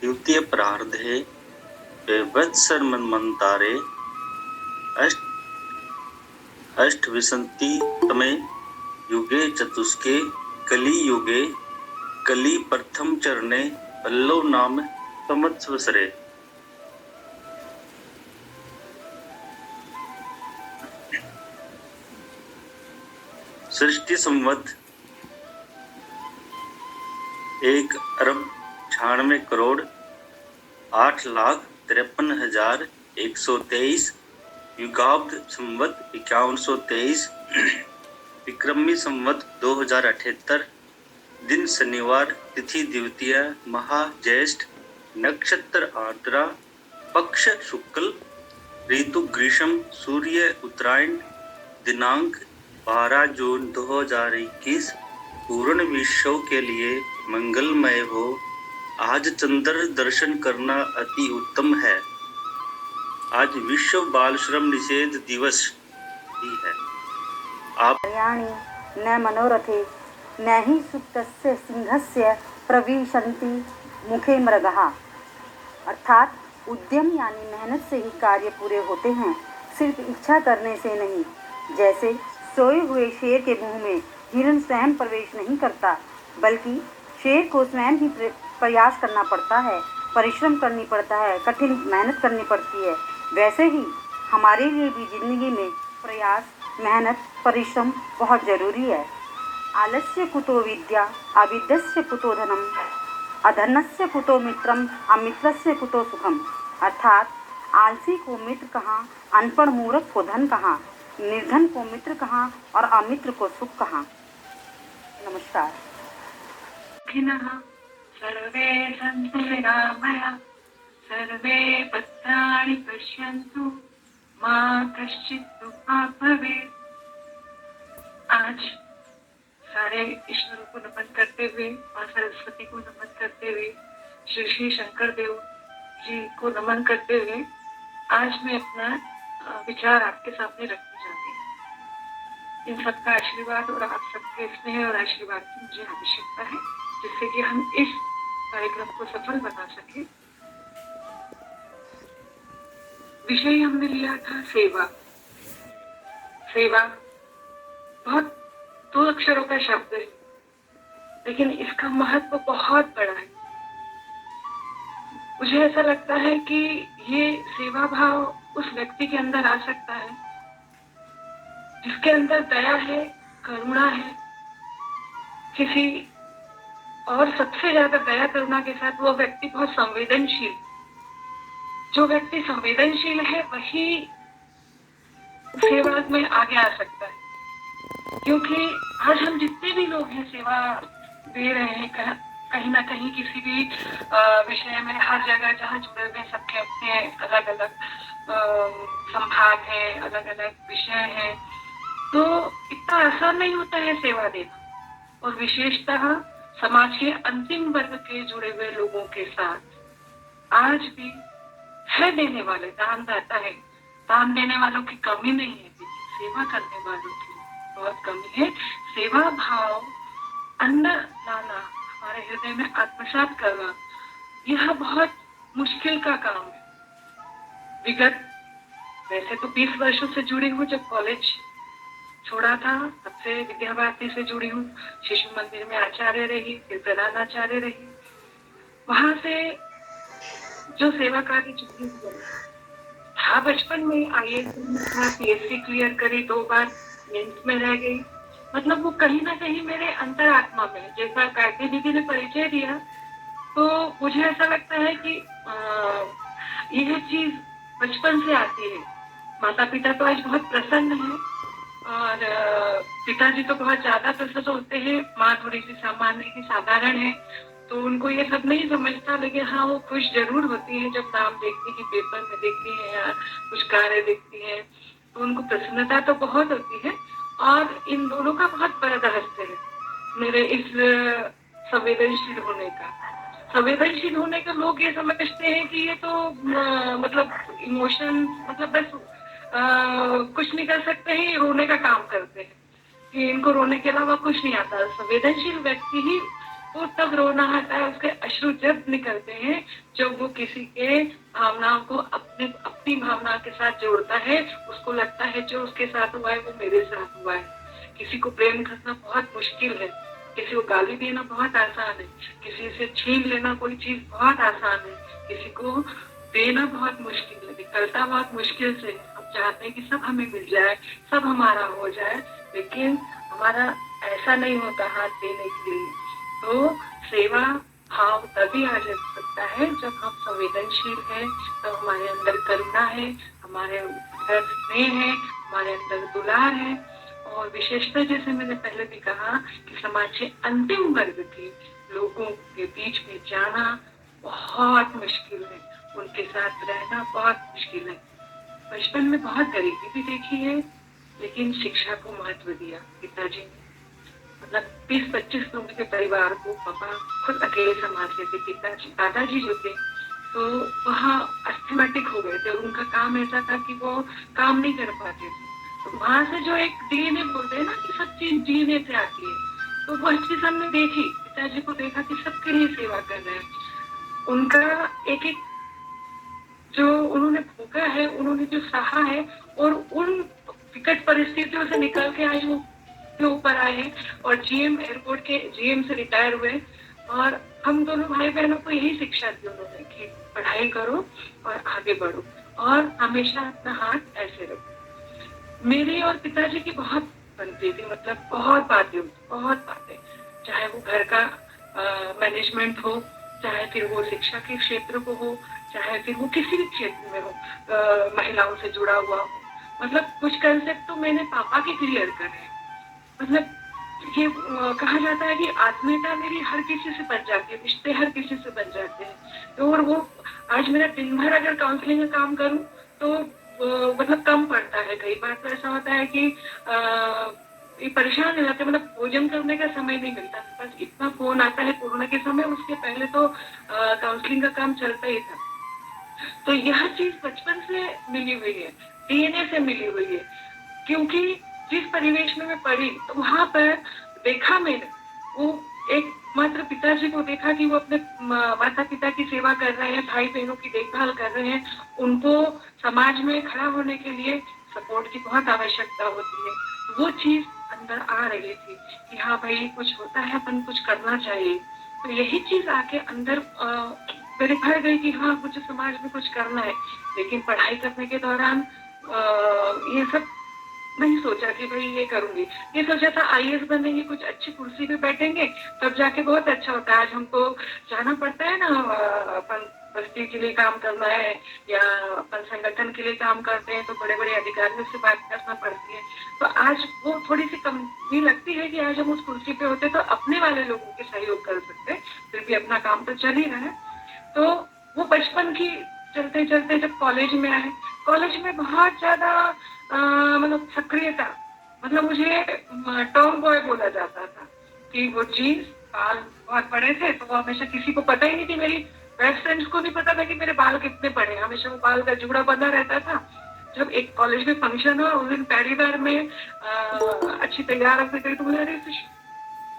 द्वितीय प्रार्धे वत्सर्मन्तारे अष्टविंशतितमे युगे चतुष्के कलियुगे कलि प्रथम चरणे पल्लव नाम संवत्सरे। सृष्टि संवत 1,98,08,53,123 युगाब्द संवत 5123 विक्रमी संवत 2078 दिन शनिवार तिथि द्वितीय महा ज्येष्ठ नक्षत्र आर्द्रा पक्ष शुक्ल ऋतु ग्रीष्म सूर्य उत्तरायण दिनांक 12 जून 2021 पूर्ण विश्व के लिए मंगलमय हो। आज चंद्र दर्शन करना अति उत्तम है। आज विश्व बाल श्रम निषेध दिवस भी है। आप न मनोरथे न हि सुप्तस्य सिंहस्य प्रविशन्ति मुखे मृगः। अर्थात उद्यम यानी मेहनत से ही कार्य पूरे होते हैं, सिर्फ इच्छा करने से नहीं। जैसे सोए हुए शेर के मुंह में हिरण स्वयं प्रवेश नहीं करता, बल्कि शेर को स्वयं ही प्रयास करना पड़ता है, परिश्रम करनी पड़ता है, कठिन मेहनत करनी पड़ती है। वैसे ही हमारे लिए भी जिंदगी में प्रयास, मेहनत, परिश्रम बहुत ज़रूरी है। आलस्य कुतो विद्या अविद्यस्य कुतो धनम अधर्मस्य कुतो मित्रम अमित्रस्य कुतो सुखम। अर्थात आलसी को मित्र कहाँ, अनपढ़ मूर्ख को धन कहाँ, निर्धन को मित्र कहाँ और अमित्र को सुख कहाँ। नमस्कार। सर्वे सन्तु निरामया सर्वे भद्राणि पश्यन्तु मा कश्चित् दुःखात् भवेत्। आज सारे ईश्वरों को नमन करते हुए, माँ सरस्वती को नमन करते हुए, श्री श्री शंकर देव जी को नमन करते हुए आज मैं अपना विचार आपके सामने रखने चाहती हूँ। इन सबका आशीर्वाद और आप सबके स्नेह और आशीर्वाद की मुझे आवश्यकता है, जिससे कि हम इस कार्यक्रम को सफल बना सके। विषय हमने लिया था सेवा। सेवा बहुत 2 अक्षरों का शब्द है, लेकिन इसका महत्व बहुत बड़ा है। मुझे ऐसा लगता है कि ये सेवा भाव उस व्यक्ति के अंदर आ सकता है जिसके अंदर दया है, करुणा है, किसी और सबसे ज्यादा दया करुणा के साथ वो व्यक्ति बहुत संवेदनशील। जो व्यक्ति संवेदनशील है वही सेवा में आगे आ सकता है, क्योंकि आज हम जितने भी लोग हैं सेवा दे रहे हैं, कहीं ना कहीं किसी भी विषय में, हर जगह जहाँ जुड़े हुए सबके अपने अलग अलग संभाग है, अलग अलग विषय है, तो इतना आसान नहीं होता है सेवा देना। और विशेषतः समाज के अंतिम वर्ग के जुड़े हुए लोगों के साथ आज भी है देने वाले, दानदाता है, दान देने वालों की कमी नहीं है, सेवा करने वालों की बहुत कमी है। सेवा भाव, अन्न लाना, हमारे हृदय में आत्मसात करना, यह बहुत मुश्किल का काम है। विगत वैसे तो 20 वर्षों से जुड़ी हूँ, जब कॉलेज छोड़ा था तब से विद्या भारती से जुड़ी हूँ। शिशु मंदिर में आचार्य रही, फिर प्रधान आचार्य रही। वहां से जो सेवा कार्य जुड़ी हुई था, बचपन में IAS था, PSC क्लियर करी, 2 बार मेंस में रह गई। मतलब वो कहीं ना कहीं मेरे अंतरात्मा में, जैसा गायत्री दीदी ने परिचय दिया, तो मुझे ऐसा लगता है कि यह चीज बचपन से आती है। माता पिता तो आज बहुत प्रसन्न है और पिताजी तो बहुत ज्यादा प्रसन्न होते हैं, माँ थोड़ी सी सामान्य ही साधारण है, तो उनको ये सब नहीं समझता, लेकिन हाँ वो खुश जरूर होती है जब नाम देखती है, पेपर में देखती है या कुछ कार्य देखती है, तो उनको प्रसन्नता तो बहुत होती है। और इन दोनों का बहुत बड़ा रहस्य है मेरे इस संवेदनशील होने का। संवेदनशील होने का लोग ये समझते हैं कि ये तो मतलब इमोशन, मतलब बस कुछ नहीं कर सकते हैं, रोने का काम करते हैं कि इनको रोने के अलावा कुछ नहीं आता। संवेदनशील व्यक्ति ही वो तब रोना आता है, उसके अश्रु जब निकलते हैं जब वो किसी के भावनाओं को अपनी भावना के साथ जोड़ता है। उसको लगता है जो उसके साथ हुआ है वो मेरे साथ हुआ है। किसी को प्रेम करना बहुत मुश्किल है, किसी को गाली देना बहुत आसान है, किसी से छीन लेना कोई चीज बहुत आसान है, किसी को देना बहुत मुश्किल है, निकलता बहुत मुश्किल से है। हम चाहते हैं कि सब हमें मिल जाए, सब हमारा हो जाए, लेकिन हमारा ऐसा नहीं होता हाथ देने के लिए। तो सेवा भाव तभी आ जा सकता है जब हम संवेदनशील हैं, तब हमारे अंदर करुणा है, हमारे अंदर स्नेह है, हमारे अंदर दुलार है। और विशेषता जैसे मैंने पहले भी कहा कि समाज के अंतिम वर्ग के लोगों के बीच में जाना बहुत मुश्किल है, उनके साथ रहना बहुत मुश्किल है। बचपन में बहुत गरीबी भी देखी है, लेकिन शिक्षा को महत्व दिया पिताजी ने। मतलब 20-25 लोगों के परिवार को पापा खुद अकेले संभालते थे। पिताजी दादाजी जो थे तो वहाँ अस्थमेटिक हो गए थे, उनका काम ऐसा था कि वो काम नहीं कर पाते थे। तो वहां से जो एक डीएनए बोलते हैं ना कि सब चीज डीएनए से आती है, तो वो चीज हमने देखी, पिताजी को देखा कि सबके लिए सेवा कर रहे हैं। उनका एक एक जो उन्होंने भोगा है, उन्होंने जो सहा है, और उन विकट परिस्थितियों से निकल के आज वो के ऊपर आए हैं और जीएम एयरपोर्ट के जीएम से रिटायर हुए। और हम दोनों भाई बहनों को यही शिक्षा दी उन्होंने कि पढ़ाई करो और आगे बढ़ो और हमेशा अपना हाथ ऐसे रखो। मेरी और पिताजी की बहुत बनती थी, मतलब बहुत बातें, चाहे वो घर का मैनेजमेंट हो, चाहे फिर वो शिक्षा के क्षेत्र को हो, चाहे फिर वो किसी भी क्षेत्र में हो, महिलाओं से जुड़ा हुआ हो। मतलब कुछ कंसेप्ट तो मैंने पापा के क्लियर करे। मतलब ये कहा जाता है कि आत्मीयता मेरी हर किसी से बन जाती है, रिश्ते हर किसी से बन जाते हैं। तो और वो आज मेरा दिन भर अगर काउंसलिंग का काम करूं तो मतलब कम पड़ता है। कई बार तो ऐसा होता है कि ये परेशान हो जाते हैं, मतलब भोजन करने का समय नहीं मिलता। बस इतना फोन आता है कोरोना के समय, उसके पहले तो काउंसलिंग का काम चलता ही था। तो यह चीज बचपन से मिली हुई है, डीएनए से मिली हुई है। क्योंकि जिस परिवेश में मैं पढ़ी तो वहां पर देखा मैंने, वो एक मात्र पिताजी को देखा कि वो अपने माता पिता की सेवा कर रहे हैं, भाई बहनों की देखभाल कर रहे हैं। उनको समाज में खड़ा होने के लिए सपोर्ट की बहुत आवश्यकता होती है। वो चीज अंदर आ रही थी कि हाँ भाई कुछ होता है, अपन कुछ करना चाहिए। तो यही चीज आके अंदर मेरे भर गई कि हाँ मुझे समाज में कुछ करना है। लेकिन पढ़ाई करने के दौरान ये सब नहीं सोचा कि भाई ये करूंगी। ये सोचा था आईएएस बनेंगे, कुछ अच्छी कुर्सी पे बैठेंगे, तब जाके बहुत अच्छा होता है। आज हमको जाना पड़ता है ना, अपन बस्ती के लिए काम करना है या अपन संगठन के लिए काम करते हैं तो बड़े बड़े अधिकारियों से बात करना पड़ती है। तो आज वो थोड़ी सी कमी लगती है कि आज हम उस कुर्सी पे होते तो अपने वाले लोगों के सहयोग कर सकते, फिर भी अपना काम तो चल ही रहा है। तो वो बचपन की चलते चलते जब कॉलेज में आए, कॉलेज में बहुत ज्यादा मतलब सक्रियता, मतलब मुझे टॉम बॉय बोला जाता था कि वो जीन्स बाल बहुत बड़े थे, तो वो हमेशा किसी को पता ही नहीं थी, मेरी बेस्ट फ्रेंड्स को नहीं पता था कि मेरे बाल कितने बड़े, हमेशा वो बाल का जुड़ा बंधा रहता था। जब एक कॉलेज में फंक्शन हुआ उस दिन पहली बार में अच्छी तैयार होकर गई तो बोले अरे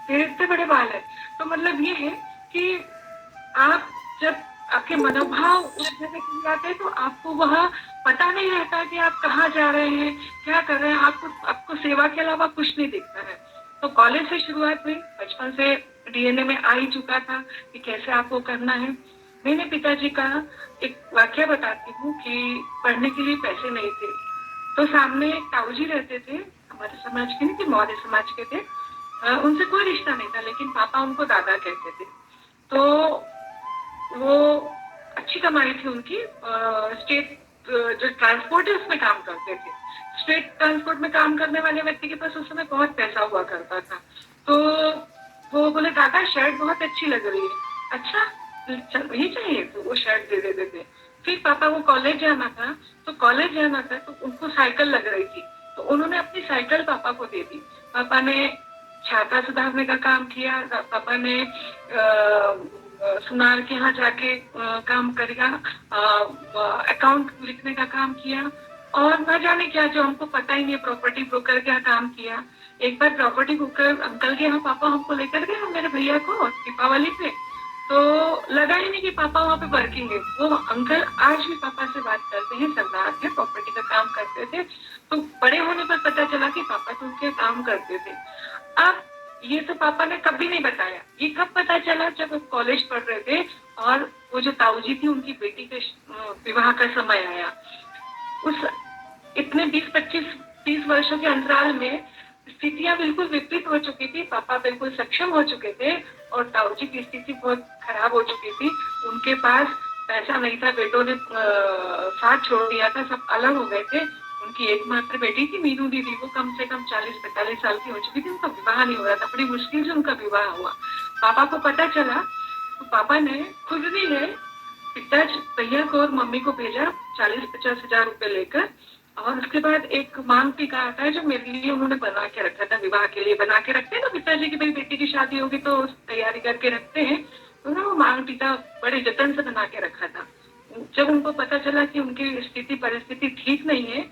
तेरे इतने बड़े बाल है। तो मतलब ये है कि आप जब आपके मनोभाव उस जगह की जाते हैं तो आपको वह पता नहीं रहता कि आप कहाँ जा रहे हैं, क्या कर रहे हैं। आपको सेवा के अलावा कुछ नहीं दिखता है। तो कॉलेज से शुरुआत हुई, बचपन से डीएनए में आ ही चुका था कि कैसे आपको करना है। मैंने पिताजी का एक वाक्य बताती हूँ कि पढ़ने के लिए पैसे नहीं थे, तो सामने एक ताऊजी रहते थे, हमारे समाज के नहीं थे, मौर्य समाज के थे। उनसे कोई रिश्ता नहीं था, लेकिन पापा उनको दादा कहते थे। तो वो अच्छी कमाई थी उनकी, स्टेट जो ट्रांसपोर्ट है उसमें काम करते थे। स्टेट ट्रांसपोर्ट में काम करने वाले व्यक्ति के पास उस समय बहुत पैसा हुआ करता था। तो वो बोले दादा शर्ट बहुत अच्छी लग रही है। अच्छा वही चाहिए, तो वो शर्ट दे देते थे। फिर पापा को कॉलेज जाना था, तो उनको साइकिल लग रही थी, तो उन्होंने अपनी साइकिल पापा को दे दी। पापा ने छाता सुधारने का काम किया, पापा ने सुनार के यहाँ जाके काम करेगा, अकाउंट लिखने का काम किया, और न जाने क्या जो हमको पता ही नहीं, प्रॉपर्टी ब्रोकर का काम किया। एक बार प्रॉपर्टी होकर अंकल के यहाँ पापा हमको लेकर गए और मेरे भैया को दीपावली पे, तो लगा ही नहीं कि पापा वहाँ पे वर्किंग है। वो अंकल आज भी पापा से बात करते हैं, सरदार थे, प्रॉपर्टी का काम करते थे। तो बड़े होने पर पता चला कि पापा तो उनके काम करते थे। अब ये तो पापा ने कभी नहीं बताया। ये कब पता चला, जब वो कॉलेज पढ़ रहे थे और वो जो ताऊ जी थी उनकी बेटी के विवाह का समय आया। उस इतने 20-25-30 वर्षों के अंतराल में स्थितियां बिल्कुल विपरीत हो चुकी थी। पापा बिल्कुल सक्षम हो चुके थे और ताऊ जी की स्थिति बहुत खराब हो चुकी थी। उनके पास पैसा नहीं था, बेटों ने साथ छोड़ दिया था, सब अलग हो गए थे। उनकी एकमात्र बेटी थी मीनू दीदी, वो कम से कम 40-45 साल की हो चुकी थी। उनका विवाह नहीं हो रहा था, बड़ी मुश्किल से उनका विवाह हुआ। पापा को पता चला तो पापा ने खुद भी गए, पिताजी भैया को और मम्मी को भेजा 40-50 हजार रुपए लेकर। और उसके बाद एक मांग टीका आता है जो मेरे लिए उन्होंने बना के रखा था, विवाह के लिए बना के रखते हैं ना पिताजी की, भाई बेटी की शादी होगी तो तैयारी करके रखते हैं। तो ना वो मांग टीका बड़े जतन से बना के रखा था। जब उनको पता चला कि उनकी स्थिति परिस्थिति ठीक नहीं है,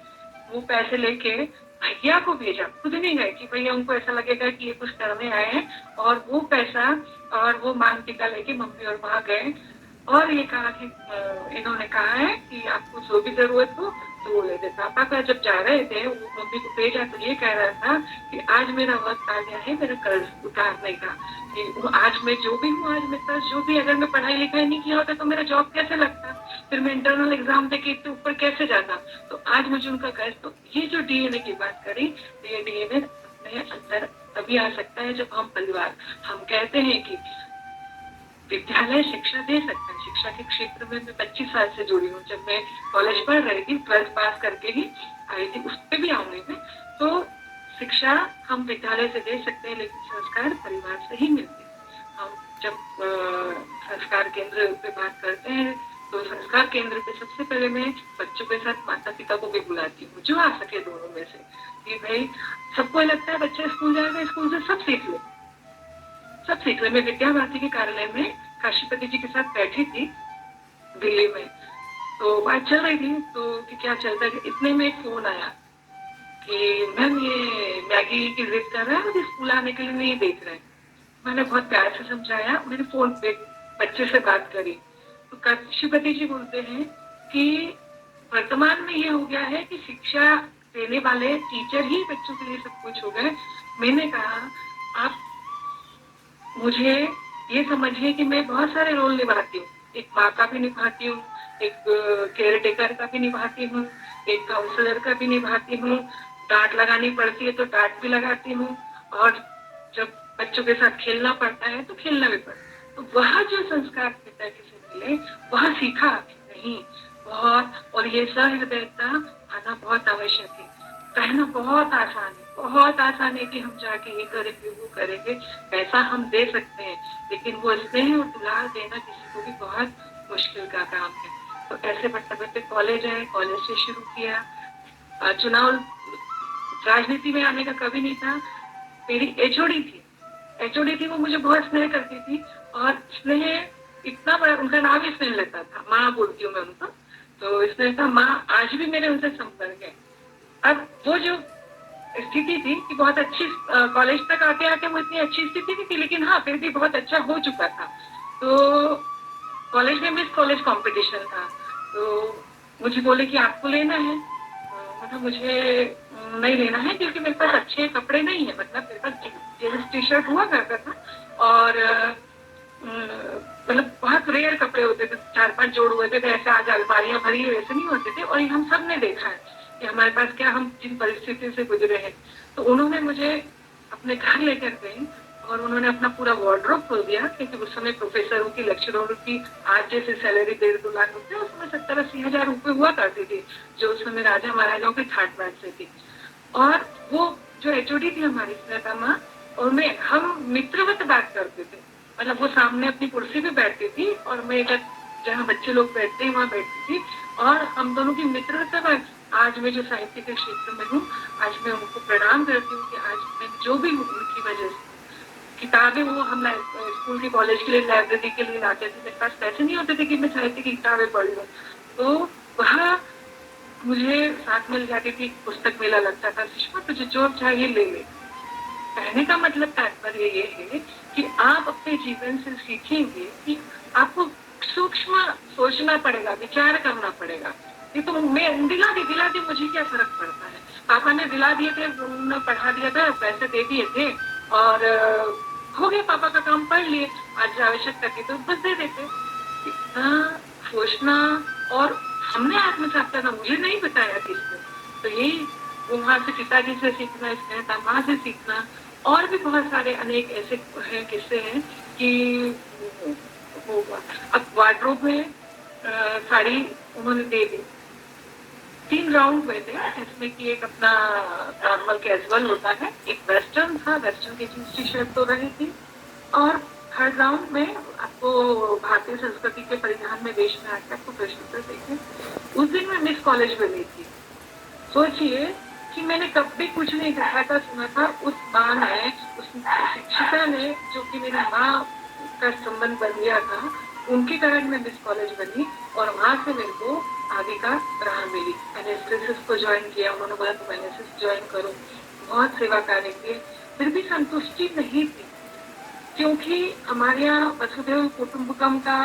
वो पैसे लेके भैया को भेजा, खुद नहीं गए कि भैया उनको ऐसा लगेगा कि ये कुछ करने आए हैं। और वो पैसा और वो मांग टीका लेके मम्मी और वहां गए और ये कहा कि इन्होंने कहा है कि आपको जो भी जरूरत हो तो वो ले दे। पापा का जब जा रहे थे, वो मम्मी को भेजा तो ये कह रहा था कि आज मेरा वक्त आ गया है मेरा कर्ज उतारने का, कि आज मैं जो भी हूँ, आज मेरे पास जो भी, अगर मैं पढ़ाई लिखाई नहीं किया होता तो मेरा जॉब कैसे लगता, फिर मैं इंटरनल एग्जाम देके इतने ऊपर कैसे जाता। तो आज मुझे उनका कर्ज, तो ये जो डीएनए की बात करी, तो ये डीएनए अपने अंदर तभी आ सकता है जब हम परिवार, हम कहते हैं कि विद्यालय शिक्षा दे सकता है। शिक्षा के क्षेत्र में मैं 25 साल से जुड़ी हूँ। जब मैं कॉलेज पढ़ रही थी, 12th पास करके ही आई थी, उस पर भी आऊंगी मैं। तो शिक्षा हम विद्यालय से दे सकते हैं, लेकिन संस्कार परिवार से ही मिलते हैं। हम जब संस्कार केंद्र पे बात करते हैं तो संस्कार केंद्र पे सबसे पहले मैं बच्चों के साथ माता पिता को भी बुलाती हूँ, जो आ सके दोनों में से, कि भाई सबको लगता है बच्चा स्कूल जाएगा, स्कूल से सब सीख ले, सब सीख रहे। मैं विद्या भारती के कार्यालय में काशीपति जी के साथ बैठी थी दिल्ली में, तो बात चल रही थी तो कि क्या चलता है। इतने में एक फोन आया कि मैम ये मैगी की जिद कर रहा है, मुझे स्कूल आने के लिए नहीं देख रहे। मैंने बहुत प्यार से समझाया, मैंने फोन पे बच्चे से बात करी तो काशीपति जी बोलते हैं कि वर्तमान में ये हो गया है कि शिक्षा देने वाले टीचर ही बच्चों के लिए सब कुछ हो गए। मैंने कहा आप मुझे ये समझिए कि मैं बहुत सारे रोल निभाती हूँ, एक माँ का भी निभाती हूँ, एक केयर टेकर का भी निभाती हूँ, एक काउंसलर का भी निभाती हूँ, डांट लगानी पड़ती है तो डांट भी लगाती हूँ, और जब बच्चों के साथ खेलना पड़ता है तो खेलना भी पड़ता है। तो वह जो संस्कार पिताजी से मिले वह सीखा नहीं बहुत, और ये सहृदयता आना बहुत आवश्यक है। कहना बहुत आसान है, बहुत आसान है कि हम जाके ये करेंगे वो करेंगे, पैसा हम दे सकते हैं, लेकिन वो स्नेह और दुलार देना किसी को भी बहुत मुश्किल का काम है। तो ऐसे बढ़ते बढ़ते कॉलेज है, कॉलेज से शुरू किया। चुनाव राजनीति में आने का कभी नहीं था। मेरी एचओडी थी, वो मुझे बहुत स्नेह करती थी, और स्नेह इतना बड़ा, उनका नाम ही स्नेह लेता था, माँ बोलती हूँ मैं उनको, तो स्नेह था माँ, आज भी मेरे उनसे संपर्क है। अब वो जो स्थिति थी कि बहुत अच्छी, कॉलेज तक आते आते वो इतनी अच्छी स्थिति नहीं थी, लेकिन हाँ फिर भी बहुत अच्छा हो चुका था। तो कॉलेज में मिस कॉलेज कंपटीशन था, तो मुझे बोले कि आपको लेना है, मतलब मुझे नहीं लेना है क्योंकि मेरे पास अच्छे कपड़े नहीं है, मतलब मेरे पास जींस टी शर्ट हुआ करता था, और मतलब बहुत रेयर कपड़े होते थे, 4-5 जोड़ होते थे, ऐसे आज अलमारियां भरी वैसे नहीं होते थे। और ये हम सब ने देखा है कि हमारे पास क्या, हम जिन परिस्थिति से गुजरे हैं। तो उन्होंने मुझे अपने घर लेकर गए और उन्होंने अपना पूरा वार्डरोब खोल दिया, क्योंकि उस समय प्रोफेसरों की, लेक्चररों की आज जैसे सैलरी 1.5-2 लाख रुपए, उस समय 70-80 हजार रुपए हुआ करती थी, जो उस समय राजा महाराजाओं के ठाट बाट से थी। और वो जो एचओडी थी हमारी स्नेता माँ, और मैं, हम मित्रवत बात करते थे, मतलब वो सामने अपनी कुर्सी पे बैठती थी और मैं इधर जहाँ बच्चे लोग बैठते हैं वहाँ बैठती थी, और हम दोनों की मित्रता बात। आज मैं जो साहित्य के क्षेत्र में हूँ, आज मैं उनको प्रणाम करती हूँ कि आज मैं जो भी हूँ उनकी वजह से। किताबें वो हम स्कूल के, कॉलेज के लिए लाइब्रेरी के लिए लाते थे, मेरे पास पैसे नहीं होते थे कि मैं साहित्य की किताबें पढ़ लूँ, तो वह मुझे साथ मिल जाती थी। पुस्तक मेला लगता था, सुषमा तुझे जो चाहिए ले ले, कहने का मतलब तात्पर्य ये है कि आप अपने जीवन से सीखेंगे कि आपको सूक्ष्म सोचना पड़ेगा, विचार करना पड़ेगा। ये तो मैं दिला दी मुझे क्या फर्क पड़ता है। पापा ने दिला दिए थे, उन्होंने पढ़ा दिया था, पैसे दे दिए थे और हो गया, पापा का काम पढ़ लिए, आज आवश्यकता थी तो बस दे देते। इतना सोचना और हमने आत्मसात करना मुझे नहीं बताया किसने। तो यही वहां से पिताजी से सीखना, स्नेहता माँ से सीखना, और भी बहुत सारे अनेक ऐसे हैं किस्से हैं कि अब वार्डरोब में साड़ी उन्होंने दे दी। 3 राउंड हुए थे जिसमें कि एक अपना नॉर्मल कैजुअल होता है, एक वेस्टर्न था, वेस्टर्न की जींस टी शर्ट तो रही थी, और थर्ड राउंड में आपको भारतीय संस्कृति के परिधान में वेश में आकर आपको प्रश्न देखे। उस दिन मैं मिस कॉलेज में गई थी। सोचिए कि मैंने कब भी कुछ नहीं देखा था, सुना था। उस माँ ने, उस शिक्षिका ने, जो कि मेरी माँ का संबंध बन गया था, उनके कारण मैं मिस कॉलेज बनी और वहां से मेरे को आगे का राह मिली। मैंने एसएसएस को ज्वाइन किया, उन्होंने बोला तुम एनएसएस ज्वाइन करो, बहुत सेवा कार्य किए, फिर भी संतुष्टि नहीं थी, क्योंकि हमारे यहाँ वसुधैव कुटुंबकम का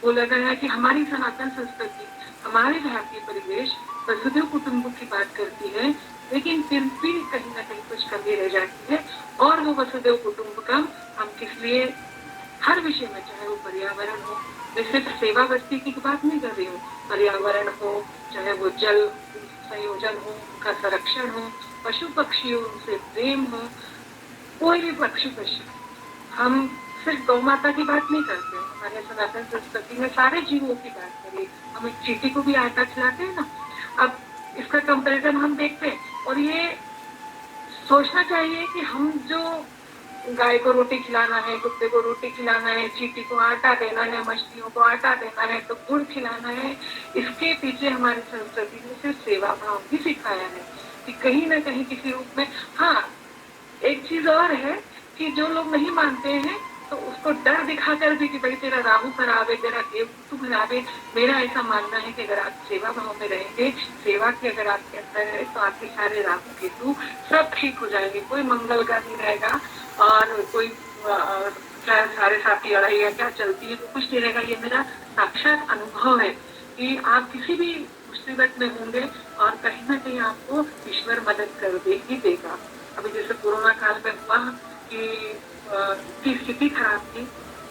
बोला गया है कि हमारी सनातन संस्कृति, हमारे भारतीय परिवेश वसुधैव कुटुंबक की बात करती है, लेकिन फिर भी कहीं ना कहीं कुछ कमी रह जाती है। और वो वसुधैव कुटुंबकम हम किस लिए हर विषय में, चाहे वो पर्यावरण हो, मैं सिर्फ सेवा वृत्ति की बात नहीं कर रही हूँ, पर्यावरण हो, चाहे वो जल संयोजन हो, उनका संरक्षण हो, पशु पक्षियों से प्रेम हो, कोई भी पक्षी पशु, हम सिर्फ गौ माता की बात नहीं करते, हमारे सनातन संस्कृति में सारे जीवों की बात करिए। हम एक चींटी को भी आटा खिलाते हैं ना। अब इसका कंपैरिजन हम देखते हैं, और ये सोचना चाहिए कि हम जो गाय को रोटी खिलाना है, कुत्ते को रोटी खिलाना है, चींटी को आटा देना है, मछलियों को आटा देना है, तो गुड़ खिलाना है, इसके पीछे हमारी संस्कृति ने सिर्फ सेवा भाव भी सिखाया है कि कहीं ना कहीं किसी रूप में। हाँ, एक चीज और है कि जो लोग नहीं मानते हैं तो उसको डर दिखाकर भी कि भाई तेरा राहु खराब है, तेरा केतु खराब है। मेरा ऐसा मानना है कि अगर आप सेवा भाव में रहेंगे, सेवा की अगर आपके अंदर है, तो आपके सारे राहु केतु सब ठीक हो जाएंगे, कोई मंगल का नहीं रहेगा, और कोई सारे साथी लड़ाइयाँ क्या चलती है तो कुछ नहीं रहेगा। ये मेरा साक्षात अनुभव है कि आप किसी भी मुसीबत में होंगे और कहीं ना कहीं आपको ईश्वर मदद कर दे ही देगा। अभी जैसे कोरोना काल में हुआ कि स्थिति खराब थी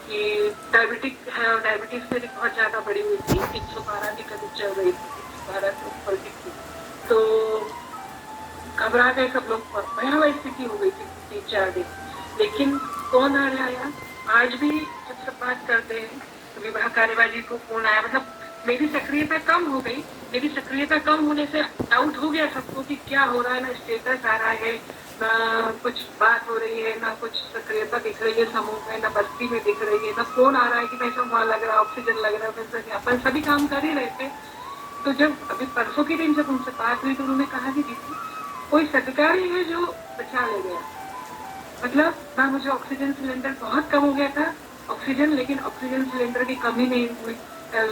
कि डायबिटिक है, और डायबिटीज मेरी बहुत ज्यादा बढ़ी हुई थी, 112 की करीब चल रही थी, 112 से ऊपर की थी, तो घबरा गए सब लोग, भयावह स्थिति हो गई थी 3-4 दिन। लेकिन कौन आया, आज भी जब सब बात करते हैं तो विवाह कार्यवाही को फोन आया, मतलब मेरी सक्रियता कम हो गई। मेरी सक्रियता कम होने से डाउट हो गया सबको कि क्या हो रहा है, ना स्टेटस आ रहा है, ना कुछ बात हो रही है, ना कुछ सक्रियता दिख रही है समूह में, ना बस्ती में दिख रही है, ना फोन आ रहा है कि पैसा वहाँ लग रहा है, ऑक्सीजन लग रहा है, अपन सभी काम कर ही रहे थे। तो जब अभी परसों के दिन जब उनसे बात हुई तो उन्होंने कहा कि दीदी कोई सदकारी है जो बचा ले गया, मतलब ना मुझे ऑक्सीजन सिलेंडर बहुत कम हो गया था ऑक्सीजन, लेकिन ऑक्सीजन सिलेंडर की कमी नहीं हुई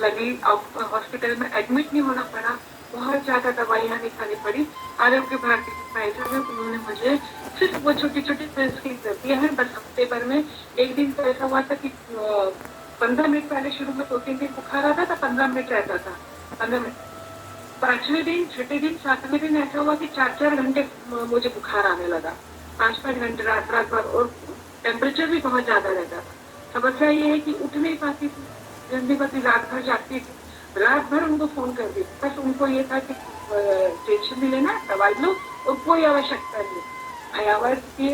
लगी, हॉस्पिटल में एडमिट नहीं होना पड़ा, बहुत ज्यादा दवाइयाँ नहीं खानी पड़ी। आरोग्य भारती के पैसा में उन्होंने मुझे सिर्फ वो छोटी छोटी पिल्स की कर दिया है, बस हफ्ते भर में। एक दिन तो ऐसा हुआ था कि 15 मिनट पहले शुरू में 2-3 दिन बुखार आता था, 15 मिनट रहता था, 15 मिनट। 5वें दिन, 6ठे दिन, 7वें दिन ऐसा हुआ कि 4-4 घंटे मुझे बुखार आने लगा, 5-5 घंटे रात भर, और टेम्परेचर भी बहुत ज्यादा रहता था। समस्या ये है कि उठ नहीं पाती थी, जल्दी बल्दी रात भर जागती थी, रात भर उनको फोन कर दी, बस उनको ये था कि टेंशन नहीं लेना, दवाई लो, और कोई आवश्यकता नहीं। भयावह की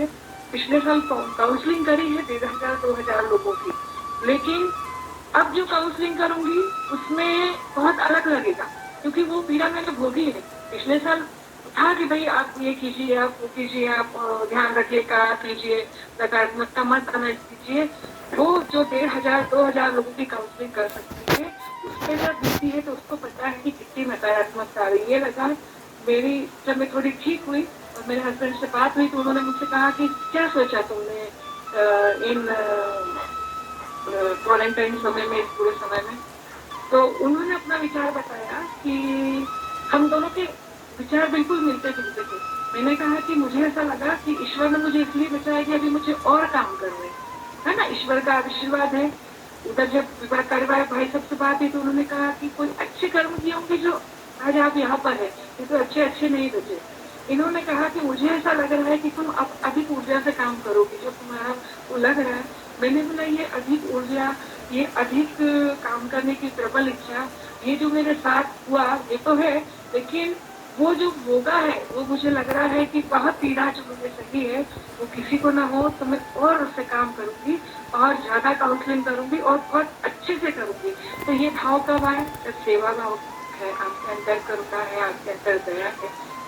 पिछले साल काउंसलिंग करी है 1,500-2,000 लोगों की, लेकिन अब जो काउंसलिंग करूंगी उसमें बहुत अलग लगेगा, क्योंकि वो पीड़ा मैंने भोगी है। पिछले साल था कि भाई आप ये कीजिए, आप वो कीजिए, आप ध्यान रखिए, क्या कीजिए, नकारात्मकता मत आना कीजिए। वो जो 1,500-2,000 लोगों की काउंसलिंग कर सकती है, उसमें जब बीती है तो उसको पता है कि कितनी नकारात्मकता आ रही है। लगा मेरी, जब मैं थोड़ी ठीक हुई और मेरे हस्बैंड से बात हुई तो उन्होंने मुझसे कहा कि क्या सोचा तुमने इन क्वारंटाइन समय में, इस पूरे समय में। तो उन्होंने अपना विचार बताया कि हम दोनों के विचार बिल्कुल मिलते जुलते थे। मैंने कहा कि मुझे ऐसा लगा कि ईश्वर ने मुझे इसलिए बचाया कि अभी मुझे और काम करने है ना, ईश्वर का आशीर्वाद है। उधर जब विवाह करवाए भाई सबसे बात हुई तो उन्होंने कहा कि कोई अच्छे कर्म किए होंगे जो आज आप यहाँ पर है, ये तो अच्छे अच्छे नहीं बचे। इन्होंने कहा कि मुझे ऐसा लग रहा है कि तुम अब अधिक ऊर्जा से काम करोगे, जो तुम्हारा वो लग रहा है। मैंने बोला ये अधिक ऊर्जा, ये अधिक काम करने की प्रबल इच्छा, ये जो मेरे साथ हुआ ये तो है, लेकिन वो जो होगा है वो मुझे लग रहा है कि बहुत पीड़ा जो मुझे सही है वो किसी को ना हो, तो मैं और उससे काम करूंगी और ज्यादा काउंसलिंग करूंगी और बहुत अच्छे से करूंगी। तो ये भाव कब आए, जब सेवा भाव है आपके अंदर, करुणा है आपके अंदर, दया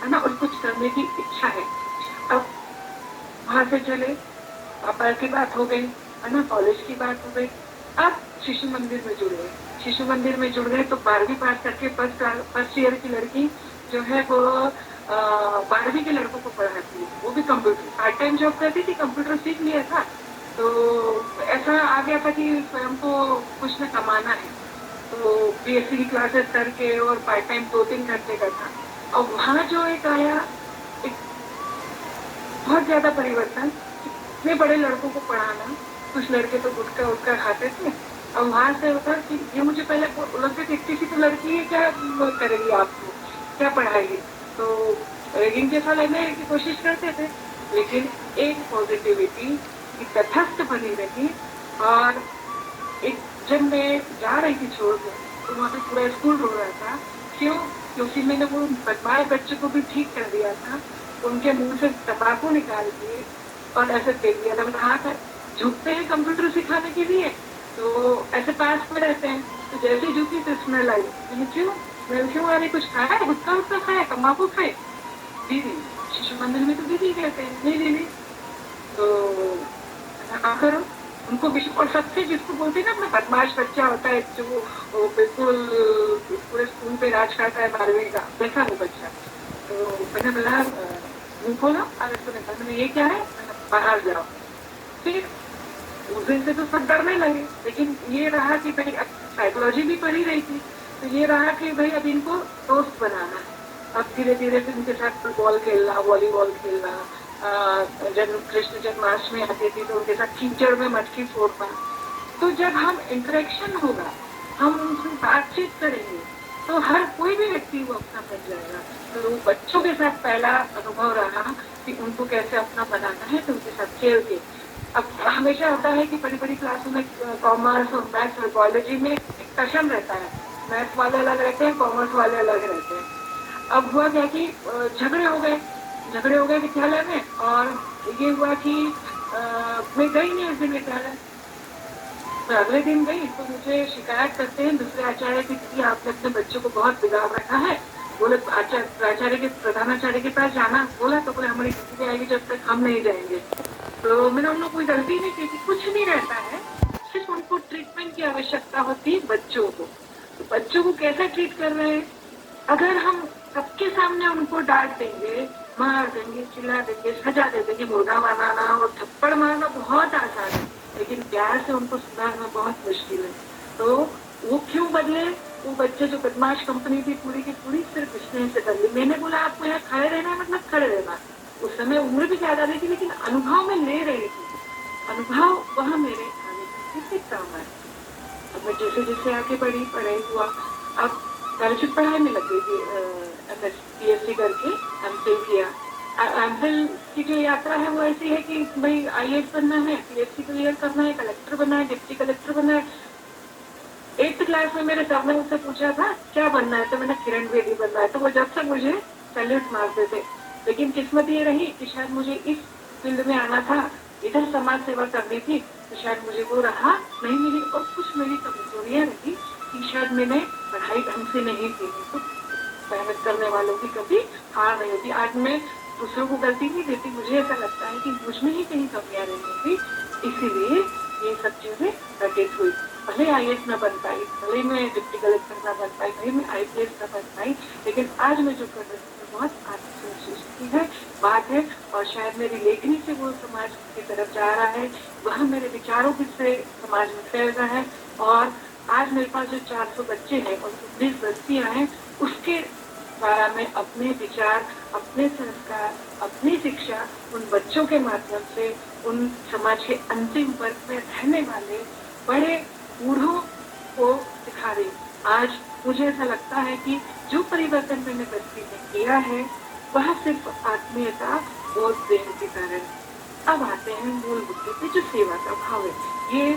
है ना, और कुछ करने की इच्छा है। अब वहां से चले, पापा की बात हो गई है ना, कॉलेज की बात हो गई, अब शिशु मंदिर में जुड़ गए। शिशु मंदिर में जुड़ गए तो 12वीं पास करके फर्स्ट ईयर की लड़की जो है वो 12वीं के लड़कों को पढ़ाती है, वो भी कंप्यूटर, पार्ट टाइम जॉब करती थी, कंप्यूटर सीख लिया था, तो ऐसा आ गया था कि स्वयं को कुछ न कमाना है, तो बीएससी की क्लासेस करके और पार्ट टाइम 2-3 घंटे का था। और वहाँ जो एक आया, एक बहुत ज्यादा परिवर्तन, इतने बड़े लड़कों को पढ़ाना, कुछ लड़के तो गुटखा उटका खाते थे, और वहां से होता कि ये मुझे पहले लगता कि इतनी सी तो लड़की है, क्या करेगी आपको, क्या पढ़ाएगी, तो रैगिंग जैसा लगने की कोशिश करते थे, लेकिन एक पॉजिटिविटी की तटस्थ बनी रही। और एक जब मैं जा रही थी छोड़ कर, तो वहाँ पे पूरा स्कूल रो रहा था। क्यों? क्योंकि मैंने वो बदमाश बच्चे को भी ठीक कर दिया था, उनके मुंह से तंबाकू निकाल दिए और ऐसे फेंक दिया था। मैंने कहा था झुकते हैं कंप्यूटर सिखाने के लिए, तो ऐसे पास में रहते हैं, तो जैसे झुकी तो स्मेल आई। मैंने क्यों आ रही, कुछ खाया, गुटखा उत्ता खाया, तम्बाकू खाए? दीदी, शिशु मंदिर में तो दीदी कहते हैं, नहीं दीदी, तो हाँ करो उनको विश्व। और सबसे जिसको बोलते हैं ना अपना बदमाश बच्चा होता है, जो वो बिल्कुल पूरे स्कूल पे राज करता है 12वीं का, वैसा वो बच्चा। तो मैंने बोला मुँह खोलो, और उसको देखा, मैंने ये क्या है, मैंने बाहर जाओ। फिर उस दिन से तो सब डरने लगे, लेकिन ये रहा कि भाई साइकोलॉजी भी पढ़ी रही थी, तो ये रहा कि भाई अब इनको दोस्त बनाना है। अब धीरे धीरे फिर उनके साथ फुटबॉल खेलना, वॉलीबॉल खेलना, जब कृष्ण जन्माष्टमी आती थी तो उनके साथ कीचड़ में मटकी फोड़ना। तो जब हम इंटरेक्शन होगा, हम उनसे बातचीत करेंगे, तो हर कोई भी व्यक्ति वो अपना बन जाएगा। तो बच्चों के साथ पहला अनुभव रहा कि उनको कैसे अपना बनाना है, तो उनके साथ खेल के। अब हमेशा होता है कि बड़ी बड़ी क्लासों में कॉमर्स और मैथ्स और बायोलॉजी में एक टशन रहता है, मैथ्स वाले अलग रहते हैं, कॉमर्स वाले अलग रहते हैं। अब हुआ क्या कि झगड़े हो गए विद्यालय में, और ये हुआ कि मैं गई नहीं उस दिन विद्यालय। मैं अगले दिन गई तो मुझे शिकायत करते हैं दूसरे आचार्य की, कि आपने अपने बच्चों को बहुत बिगाड़ रखा है। बोले प्राचार्य के, प्रधानाचार्य के पास जाना। बोला तो बोले हमारी छुट्टी आएगी जब तक हम नहीं जाएंगे। तो मैंने उन लोग कोई गलती नहीं की थी, कुछ नहीं रहता है, सिर्फ उनको ट्रीटमेंट की आवश्यकता होती है बच्चों को। तो बच्चों को कैसे ट्रीट कर रहे हैं, अगर हम सबके सामने उनको डांट देंगे, मार देंगे, चिल्ला देंगे, सजा दे देंगे, मुर्गा बनाना और थप्पड़ मारना बहुत आसान है, लेकिन प्यार से उनको सुधारना बहुत मुश्किल है। तो वो क्यों बदले? वो बच्चे जो बदमाश कंपनी थी पूरी की पूरी सिर्फ स्नेह से बदली। मैंने बोला आपको यहाँ खड़े रहना है, मतलब खड़े रहना। उस समय उम्र भी ज्यादा नहीं थी, लेकिन अनुभव में ले रही थी, अनुभव वह मेरे आने किसी काम आए। अब मैं जैसे जैसे आगे बढ़ी, पढ़ाई हुआ, अब फेलोशिप पढ़ाई में लग गई थी, PhD करके एमफिल किया। एमफिल की जो यात्रा है वो ऐसी है कि भाई IAS बनना है, PhD क्लियर करना है, कलेक्टर बनना है, डिप्टी कलेक्टर बनना है। 8th क्लास में मेरे सर ने मुझसे पूछा था क्या बनना है, तो मैंने किरण बेदी बनना है, तो वो जब से मुझे सैल्यूट मारते थे। लेकिन किस्मत ये रही कि शायद मुझे इस फील्ड में आना था, इधर समाज सेवा करनी थी, तो शायद मुझे वो राह नहीं मिली। और कुछ मेरी कमजोरियाँ रही कि शायद मैंने पढ़ाई ढंग से नहीं की, तो मेहनत करने वालों की कभी हार नहीं होती। आज मैं दूसरों को गलती नहीं देती, मुझे ऐसा लगता है कि मुझ में ही कहीं कमियां रही होगी, इसीलिए ये सब चीजें घटित हुई। भले IAS न बन पाई, भले मैं डिप्टी कलेक्टर न बन पाई, भले मैं IPS न बन पाई, लेकिन आज मैं जो कर रही हूँ बहुत आत्मविश्वास है बात है। और शायद मेरी लेखनी से वो समाज की तरफ जा रहा है, वह मेरे विचारों से समाज में फैल रहा है। और आज मेरे पास जो 400 बच्चे हैं और 19 बस्तियां हैं, उसके द्वारा मैं अपने विचार अपने संस्कार, अपनी शिक्षा उन बच्चों के माध्यम से उन समाज के अंतिम वर्ग में रहने वाले बड़े बूढ़ों को सिखा रही। आज मुझे ऐसा लगता है कि जो परिवर्तन मैंने बस्ती में किया है वह सिर्फ आत्मीयता और प्रेम के कारण। अब आते हैं मूल मुद्दे पे, जो सेवा का भाव है। ये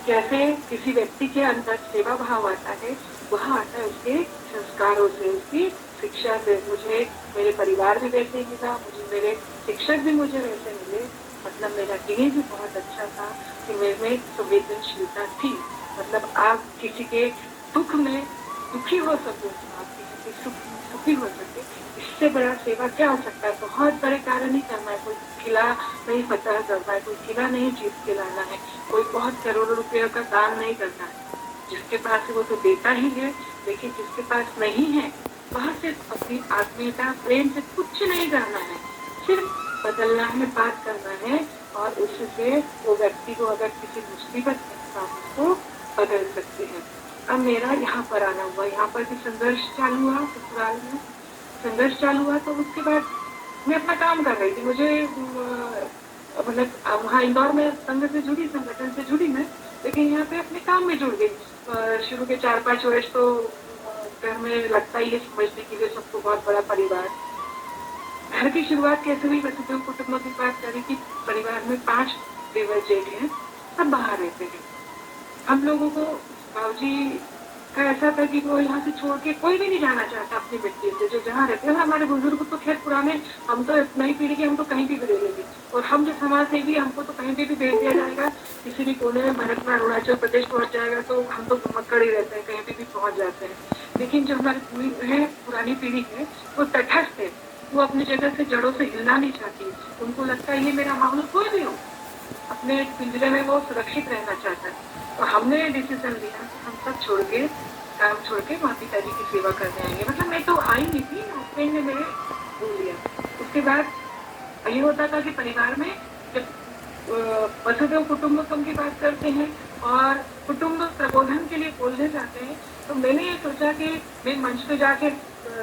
कैसे किसी व्यक्ति के अंदर सेवा भाव आता है, वह आता है उसके संस्कारों से, उसकी शिक्षा से। मुझे मेरे परिवार भी वैसे ही मिला, मुझे मेरे शिक्षक भी मुझे वैसे मिले। मतलब मेरा टीवी भी बहुत अच्छा था कि मेरे में संवेदनशीलता थी। मतलब आप किसी के दुख में दुखी हो सको, आप किसी के सुख में सुखी हो सके, इससे बड़ा सेवा क्या हो सकता है। बहुत बड़े कार्य नहीं करना है, कोई खिला नहीं फतह करना है, कोई खिला नहीं जीत के लाना है, कोई बहुत करोड़ों रुपयों का दान नहीं करना है। जिसके पास है वो तो देता ही है, लेकिन जिसके पास नहीं है वह सिर्फ अपनी आत्मीयता प्रेम से कुछ नहीं करना है, सिर्फ बदलना है, बात करना है, और उससे वो व्यक्ति को अगर किसी मुसीबत में उसको बदल सकते हैं। अब मेरा यहाँ पर आना हुआ, यहाँ पर भी संघर्ष चालू हुआ, ससुराल में संघर्ष चालू हुआ। तो उसके बाद मैं अपना काम कर रही थी। मुझे मतलब वहाँ इंदौर में संघ से जुड़ी, संगठन से जुड़ी मैं, लेकिन यहाँ पे अपने काम में जुड़ गई। शुरू के 4-5 वर्ष तो घर में लगता ही है समझने के लिए सबको बहुत बड़ा परिवार। घर की शुरुआत कैसे हुई, वसुधैव कुटुंबकम की बात करें कि परिवार में 5 देवर जेठ हैं, सब बाहर रहते हैं। हम लोगों को बाबूजी का ऐसा था कि वो यहाँ से छोड़ के कोई भी नहीं जाना चाहता अपनी मिट्टी से, जो जहाँ रहते हैं। हमारे बुजुर्ग तो खैर पुराने, हम तो नई पीढ़ी के, हम तो कहीं भी भेज लेंगे, और हम जो समाज सेवी, हमको तो कहीं भी भेज दिया जाएगा। किसी भी कोने में भारत में अरुणाचल प्रदेश पहुंच जाएगा तो हम तो मक्कड़ ही रहते हैं, कहीं भी पहुंच जाते हैं। लेकिन जो हमारी पुरानी पीढ़ी है वो तटस्थ है, वो अपनी जगह से जड़ों से हिलना नहीं चाहती। उनको लगता है ये मेरा माहौल कोई भी हो, अपने पिंजरे में वो सुरक्षित रहना चाहता है। तो हमने डिसीजन लिया कि हम सब छोड़ के, काम छोड़ के माँ पिताजी की सेवा करने आएंगे। मतलब मैं तो आई नहीं थी, हस्बैंड ने मेरे बोल लिया। उसके बाद ये होता था कि परिवार में जब वसुधैव कुटुंबकम की बात करते हैं और कुटुंब प्रबोधन के लिए बोलने जाते हैं, तो मैंने ये सोचा कि मैं मंच पे जाके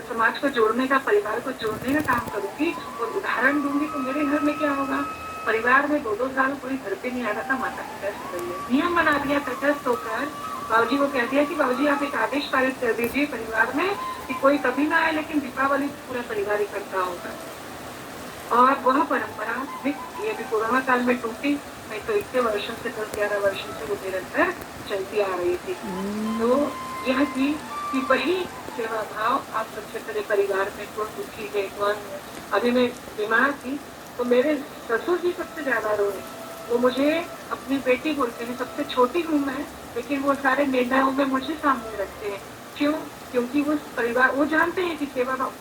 समाज को जोड़ने का, परिवार को जोड़ने का काम करूंगी और उदाहरण दूंगी। तो मेरे घर में क्या होगा, परिवार में 2-2 साल कोई घर पे नहीं आता था, माता पिता से पहले नियम बना दिया तटस्थ होकर। बाबूजी को कह दिया कि बाबूजी आप एक आदेश पारित कर दीजिए परिवार में कि कोई कभी ना आए, लेकिन दीपावली पूरा परिवार इकट्ठा होगा। और वह परंपरा ये भी कोरोना काल में टूटी। मैं तो इतने वर्षों से, 10-11 वर्षों से वो निरंतर चलती आ रही थी। तो यह थी कि वही सेवा भाव आप सबसे पहले परिवार में कौन दुखी है, कौन। अभी मैं बीमार थी तो मेरे ससुर जी सबसे ज्यादा रोए। वो मुझे अपनी बेटी बोलते हैं, सबसे छोटी हूँ मैं, लेकिन वो सारे निर्णयों में मुझे सामने रखते हैं। क्यों? क्योंकि वो परिवार, वो जानते हैं कि सेवा भाव,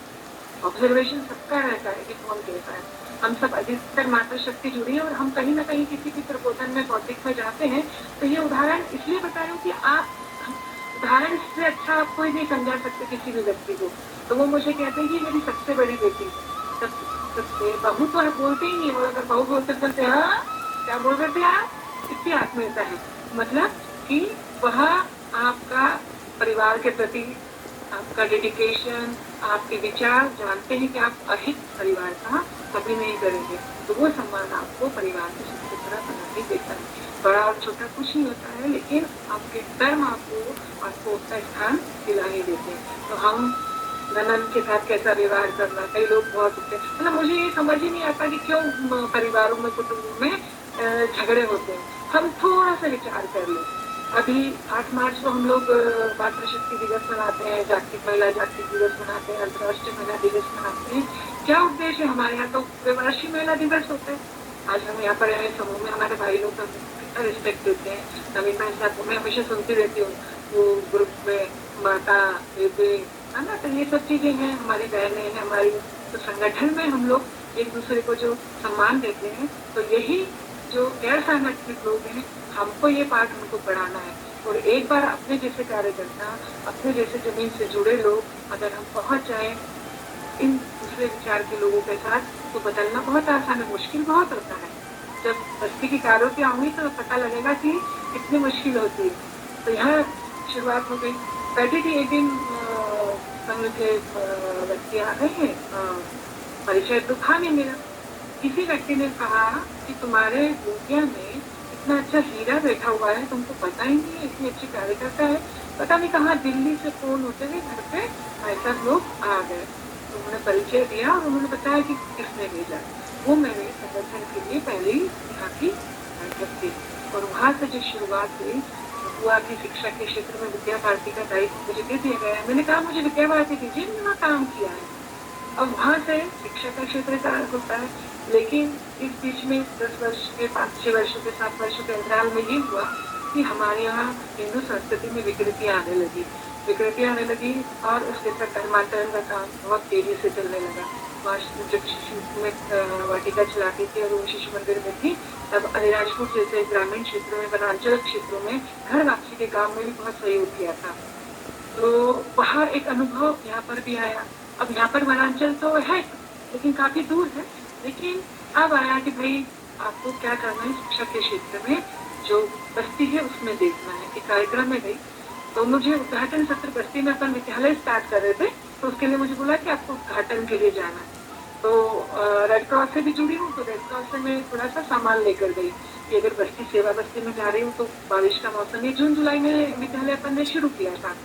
ऑब्जर्वेशन सबका रहता है कि कौन कैसा है। हम सब अधिकतर माता शक्ति जुड़ी है और हम कहीं ना कहीं किसी भी प्रबोधन में, बौद्धिक में जाते हैं। तो ये उदाहरण इसलिए बता रही हूँ कि आप उदाहरण से अच्छा आप कोई नहीं समझा सकते किसी भी व्यक्ति को। तो वो मुझे कहते हैं कि मेरी सबसे बड़ी बेटी, सबसे बहू तो आप बोलते ही नहीं, और अगर बहू बोलते बोलते हाँ क्या बोल रहे थे आप, इतनी आत्मीयता है। मतलब कि वह आपका परिवार के प्रति आपका डेडिकेशन, आपके विचार जानते हैं कि आप अहित परिवार का कभी नहीं करेंगे। तो वो सम्मान आपको परिवार के सबसे बड़ा बना के देता है। बड़ा और छोटा कुछ नहीं होता है, लेकिन आपके कर्म आपको उसका स्थान दिला ही देते हैं। तो हम ननद के साथ कैसा व्यवहार करना, कई लोग बहुत होते हैं, मतलब मुझे ये समझ ही नहीं आता कि क्यों परिवारों में, कुटुंबों में झगड़े होते हैं। हम थोड़ा सा विचार कर लें। अभी 8 मार्च को हम लोग मातृशक्ति दिवस मनाते हैं, जागतिक महिला जागतिक दिवस मनाते हैं, अंतर्राष्ट्रीय महिला दिवस मनाते हैं। क्या उद्देश्य है? हमारे यहाँ तो राष्ट्रीय महिला दिवस होते हैं। आज हम यहाँ पर आए समूह में, हमारे भाई लोग कितना रिस्पेक्ट देते हैं। नवीन साहब मैं हमेशा सुनती रहती हूँ, वो ग्रुप में माता बेटे है ना, तो ये सब चीजें हैं, हमारी बहनें हैं हमारी। तो संगठन में हम लोग एक दूसरे को जो सम्मान देते हैं, तो यही जो गैर संगठित लोग हैं, हमको ये पाठ उनको पढ़ाना है। और एक बार अपने जैसे कार्यकर्ता, अपने जैसे जमीन से जुड़े लोग अगर हम पहुंच जाए इन दूसरे विचार के लोगों के साथ, तो बदलना बहुत आसान है। मुश्किल बहुत होता है। जब बस्ती की कारों पे आऊंगी तो पता लगेगा कि कितनी मुश्किल होती है। तो यहाँ शुरुआत हो गई। बैठी थी एक दिन, संघ के व्यक्ति आ गए हैं, परिचय तो था नहीं मेरा। किसी व्यक्ति ने कहा कि तुम्हारे गोतिया में इतना अच्छा हीरा बैठा हुआ है, तुमको पता ही नहीं है, इतनी अच्छी कार्यकर्ता है। पता नहीं कहाँ दिल्ली से फोन होते हुए घर पे ऐसा लोग आ गए। तो उन्होंने परिचय दिया और उन्होंने बताया कि किसने भेजा। वो मेरे संगठन के लिए पहले ही यहाँ की बैठक थी और वहाँ से जो शुरुआत हुई हुआ कि शिक्षा के क्षेत्र में विद्या भारती का दायित्व मुझे दे दिया गया। मैंने कहा मुझे विद्या भारती दीजिए, मैंने वहाँ काम किया है। अब वहाँ से शिक्षा का क्षेत्र का होता है, लेकिन इस बीच में 10 वर्ष के 5-6 वर्षों के 7 वर्षों के अंतराल में ये हुआ कि हमारे यहाँ हिंदू संस्कृति में विकृतियाँ आने लगी और उसके साथ धर्मांतरण का काम बहुत तेजी से चलने लगा। जब शिशु में वाटिका चलाती थी और वो शिशु मंदिर में थी, तब अलीराजपुर जैसे ग्रामीण क्षेत्रों में, वनांचल क्षेत्रों में घर वापसी के काम में भी बहुत सहयोग किया था। तो वहाँ एक अनुभव यहाँ पर भी आया। अब यहाँ पर वनांचल तो है लेकिन काफी दूर है, लेकिन अब आया कि भाई आपको क्या करना है, शिक्षा के क्षेत्र में जो बस्ती है उसमें देखना है। एक कार्यक्रम में गई तो मुझे उद्घाटन सत्र, बस्ती में अपन विद्यालय स्टार्ट कर रहे थे, तो उसके लिए मुझे बोला कि आपको उद्घाटन के लिए जाना है। तो रेड क्रॉस से भी जुड़ी हूँ, तो रेड क्रॉस से मैं थोड़ा सा सामान लेकर गई कि अगर बस्ती सेवा बस्ती में जा रही हूँ तो बारिश का मौसम है, जून जुलाई में विद्यालय अपन ने शुरू किया था।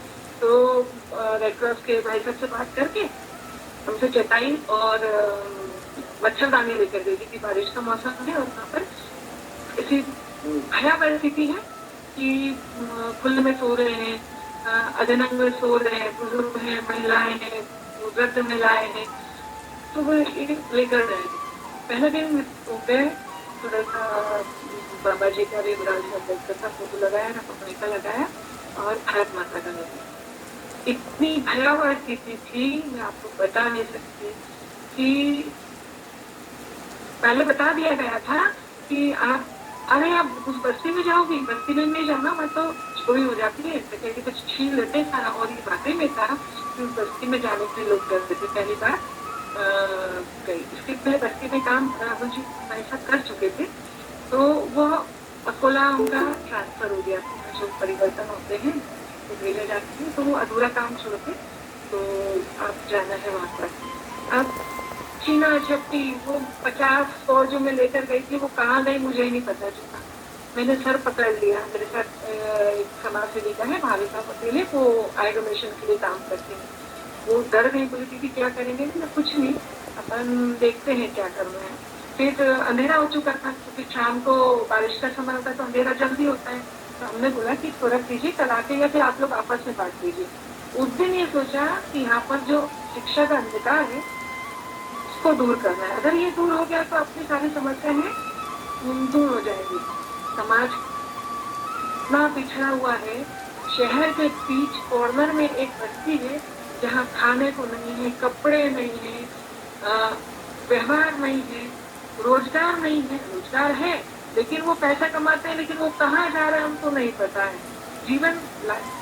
तो रेड क्रॉस के भाई साहब से बात करके हमसे चटाई और मच्छरदानी लेकर गई क्योंकि बारिश का मौसम है और वहाँ पर ऐसी भयावह स्थिति है कि खुले में सो रहे हैं, अजनंग में सो रहे हैं, बुजुर्ग हैं, महिलाएं हैं, वृद्ध महिलाएं हैं, तो वो लेकर गए। पहले दिन गए, थोड़ा सा बाबा जी का भी बड़ा सा फोटो लगाया ना, पकड़े का लगाया और भारत माता का लगाया। इतनी भयावह स्थिति थी, मैं आपको बता नहीं सकती कि पहले बता दिया गया था कि आप अरे आप उस बस्ती में जाओगी, बस्ती में नहीं जाना, मैं तो चोरी हो जाती है, कहीं कुछ छीन लेते सारा। और ये बातें में था कि उस बस्ती में जाने के लोग डरते थे। पहली बार गई, इसके पहले बस्ती में काम राहुल जी हमारे साथ कर चुके थे, तो वो अकोला उनका ट्रांसफर हो गया था। जो परिवर्तन होते हैं तो भेजे जाते हैं, तो वो अधूरा काम छोड़ के तो आप जाना है वहाँ पर। अब छीना झपटी वो 50-100 जो मैं लेकर गई थी वो कहाँ गई मुझे ही नहीं पता चला। मैंने सर पकड़ लिया। मेरे साथ एक समाज सेविका है भाविका पटेल, वो आई डोनेशन के लिए काम करती है। वो डर गई, बोली थी कि क्या करेंगे, मैं कुछ नहीं, अपन देखते हैं क्या करना है। फिर अंधेरा हो चुका था क्योंकि शाम को बारिश का समय होता है तो अंधेरा जल्दी होता है। तो हमने बोला कि थोड़ा कीजिए, कल आके या फिर आप लोग आपस में बांट लीजिए। उस दिन ये सोचा कि यहाँ पर जो शिक्षा का अंधकार है उसको दूर करना है। अगर ये दूर हो गया तो अपनी सारी समस्याएं दूर हो जाएगी। समाज इतना पिछड़ा हुआ है, शहर के बीच कॉर्नर में एक बस्ती है जहाँ खाने को नहीं है, कपड़े नहीं है, व्यवहार नहीं है, रोजगार नहीं है। रोजगार है लेकिन वो पैसा कमाते हैं, लेकिन वो कहाँ जा रहा है हमको नहीं पता है। जीवन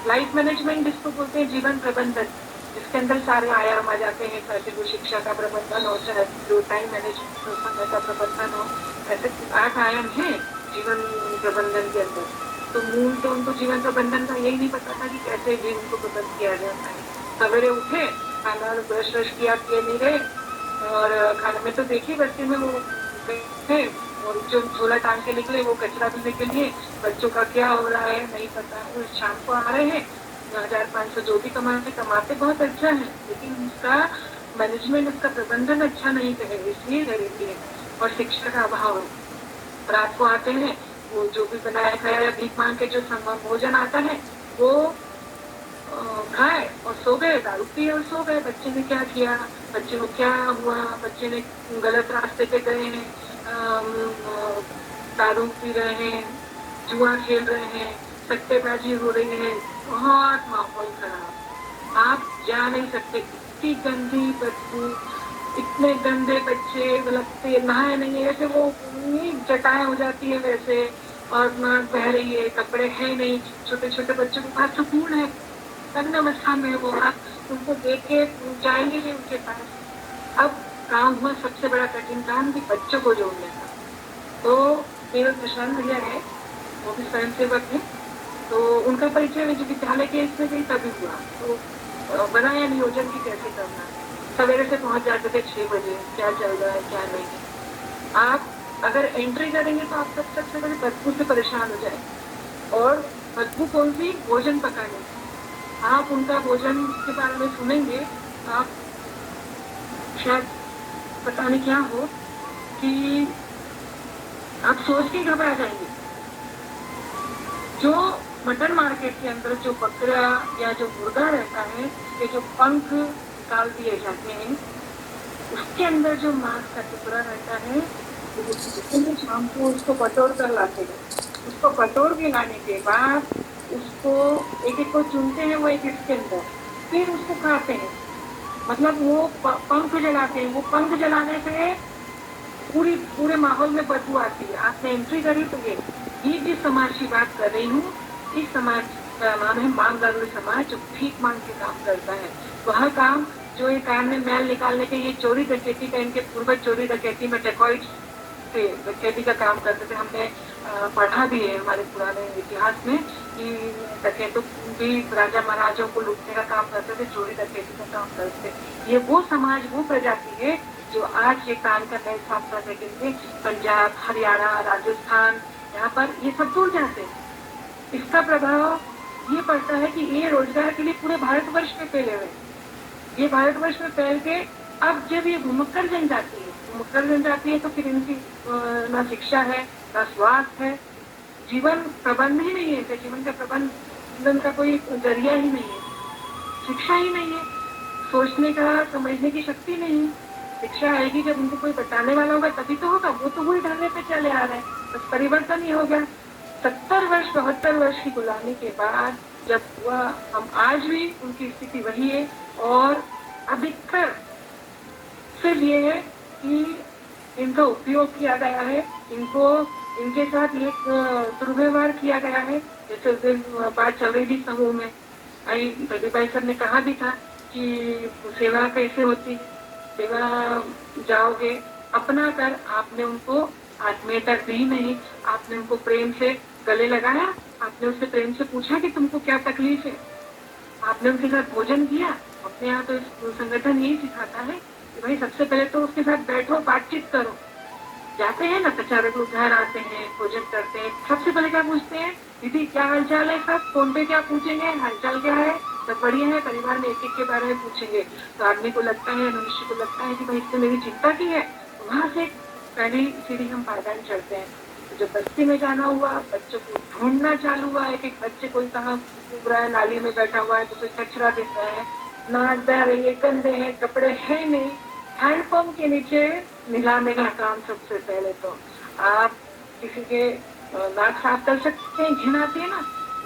लाइफ मैनेजमेंट जिसको बोलते हैं, जीवन प्रबंधन, जिसके अंदर सारे आयाम आ जाते हैं, चाहे वो शिक्षा का प्रबंधन हो, चाहे जो टाइम मैनेजमेंट हो, समय का प्रबंधन हो, ऐसे 8 आयाम हैं जीवन प्रबंधन के अंदर। तो मूल तो उनको जीवन प्रबंधन का यही नहीं पता था कि कैसे जीवन को प्रबंध किया जाता है। सवेरे उठे, खाना ब्रश व्रश किया नहीं रहे, और खाने में तो देखिए बच्चे में वो थे और जो झोला टांग के निकले वो कचरा धोने के लिए, बच्चों का क्या हो रहा है नहीं पता। वो शाम को आ रहे हैं, 1500 जो भी कमाते बहुत अच्छा है, लेकिन उसका मैनेजमेंट, उसका प्रबंधन अच्छा नहीं है, इसलिए गरीबी है और शिक्षा का अभाव। रात को आते हैं, वो जो भी बनाया खाया या भीख मांग के जो भोजन आता है वो खाए और सो गए, दारू पिए और सो गए। बच्चे ने क्या किया, बच्चे को क्या हुआ, बच्चे ने गलत रास्ते पे गए हैं, दारू पी रहे हैं, जुआ खेल रहे हैं, सट्टेबाजी हो रही है, बहुत माहौल खराब। आप जा नहीं सकते, इतनी गंदी बदबू, इतने गंदे बच्चे लगते, नहाए नहीं है, जैसे वो जटाएं हो जाती है वैसे, और नाक बह रही है, कपड़े हैं नहीं। छोटे छोटे बच्चों के पास सुकून है, नग्न अवस्था में वो, आप उनको देख के जाएंगे भी उनके पास। अब काम हुआ सबसे बड़ा कठिन काम कि बच्चों को जोड़ने का। तो मेरा प्रशांत भैया है, वो भी स्वयं सेवक है, तो उनका परिचय जो विद्यालय के इसमें गई तभी हुआ। तो बनाया नियोजन की कैसे करना, सवेरे से पहुंच जाते थे 6 बजे, क्या चल रहा है क्या नहीं। आप अगर एंट्री करेंगे तो आप सबसे पहले बदबू से परेशान हो जाए, और बदबू कौन सी, भोजन पकाने की। आप उनका भोजन के बारे में सुनेंगे, आप शायद पता नहीं क्या हो कि आप सोच के घबरा जाएंगे। जो मटन मार्केट के अंदर जो बकरा या जो मुर्गा रहता है, उसके जो पंख निकाल दिए जाते हैं, उसके अंदर जो मांस का टुकड़ा रहता है, तो शाम को उसको बटोर कर लाते हैं। उसको बटोर के लाने के बाद उसको एक एक को चुनते हैं वो एक इसके अंदर, फिर उसको खाते हैं। मतलब वो पंख जलाते हैं। वो पंख जलाने से पूरे माहौल में बदबू आती है। आपने एंट्री करी तो ये जिस समाज की बात कर रही हूँ, इस समाज का नाम है मांगदागुड़ी समाज, जो भीख मांग के काम करता है। वह काम जो ये कान में मैल निकालने के, ये चोरी डकैती का, इनके पूर्वज चोरी डकैती में डेकॉइट्स थे, डकैती का काम करते थे। हमने पढ़ा भी है हमारे पुराने इतिहास में कि डकैतों भी राजा महाराजों को लूटने का काम करते थे, चोरी डकैती का काम करते थे। ये वो समाज, वो प्रजाति है जो आज ये काम कर रहे साफ करने के लिए पंजाब, हरियाणा, राजस्थान, यहाँ पर ये सब दूर जाते हैं। इसका प्रभाव ये पड़ता है कि ये रोजगार के लिए पूरे भारतवर्ष में फैले हुए। ये भारतवर्ष में फैल के अब जब ये घुमक्कर जन जाती है तो फिर इनकी ना शिक्षा है, ना स्वास्थ्य है, जीवन प्रबंध ही नहीं है, जीवन का प्रबंधन का कोई जरिया ही नहीं है, शिक्षा ही नहीं है, सोचने का, समझने की शक्ति नहीं है। शिक्षा आएगी जब उनको कोई बताने वाला होगा तभी तो होगा। वो तो वही ढाले पे चले आ रहे हैं, बस परिवर्तन ही हो गया। 70 वर्ष 72 वर्ष की गुलामी के बाद जब हुआ, हम आज भी उनकी स्थिति वही है। और अधिकतर सिर्फ ये है कि इनका उपयोग किया गया है, इनके साथ एक दुर्व्यवहार किया गया है। जैसे उस दिन बात चल रही थी समूह में, प्रदीप भाई सर ने कहा भी था कि सेवा कैसे होती है। सेवा जाओगे अपना कर, आपने उनको आत्मीयता दी नहीं, आपने उनको प्रेम से गले लगाया, आपने उससे प्रेम से पूछा कि तुमको क्या तकलीफ है, आपने उनके साथ भोजन किया। अपने यहाँ तो संगठन यही सिखाता है कि भाई सबसे पहले तो उसके साथ बैठो, बातचीत करो। जाते हैं ना प्रचारक लोग, घर आते हैं, भोजन करते हैं, सबसे पहले क्या पूछते हैं, दीदी क्या हालचाल है, सब फोन पे क्या पूछेंगे, हालचाल क्या है, सब बढ़िया है। परिवार में एक एक के बारे में पूछेंगे तो आदमी को लगता है, मनुष्य को लगता है कि भाई इसने मेरी चिंता की है। वहां से पहली सीढ़ी हम पायदान चढ़ते हैं। तो जब बस्ती में जाना हुआ, बच्चों को ढूंढना चालू हुआ, एक एक बच्चे कोई कहाँ डूब रहा है, नाली में बैठा हुआ है, तो कोई कचरा दिख रहा है, नाक बह रही है, गंदे हैं, कपड़े है नहीं, हैंडपंप के नीचे मिलाने का काम सबसे पहले तो आप किसी के नाक साफ कर सकते हैं, घिन आती है ना,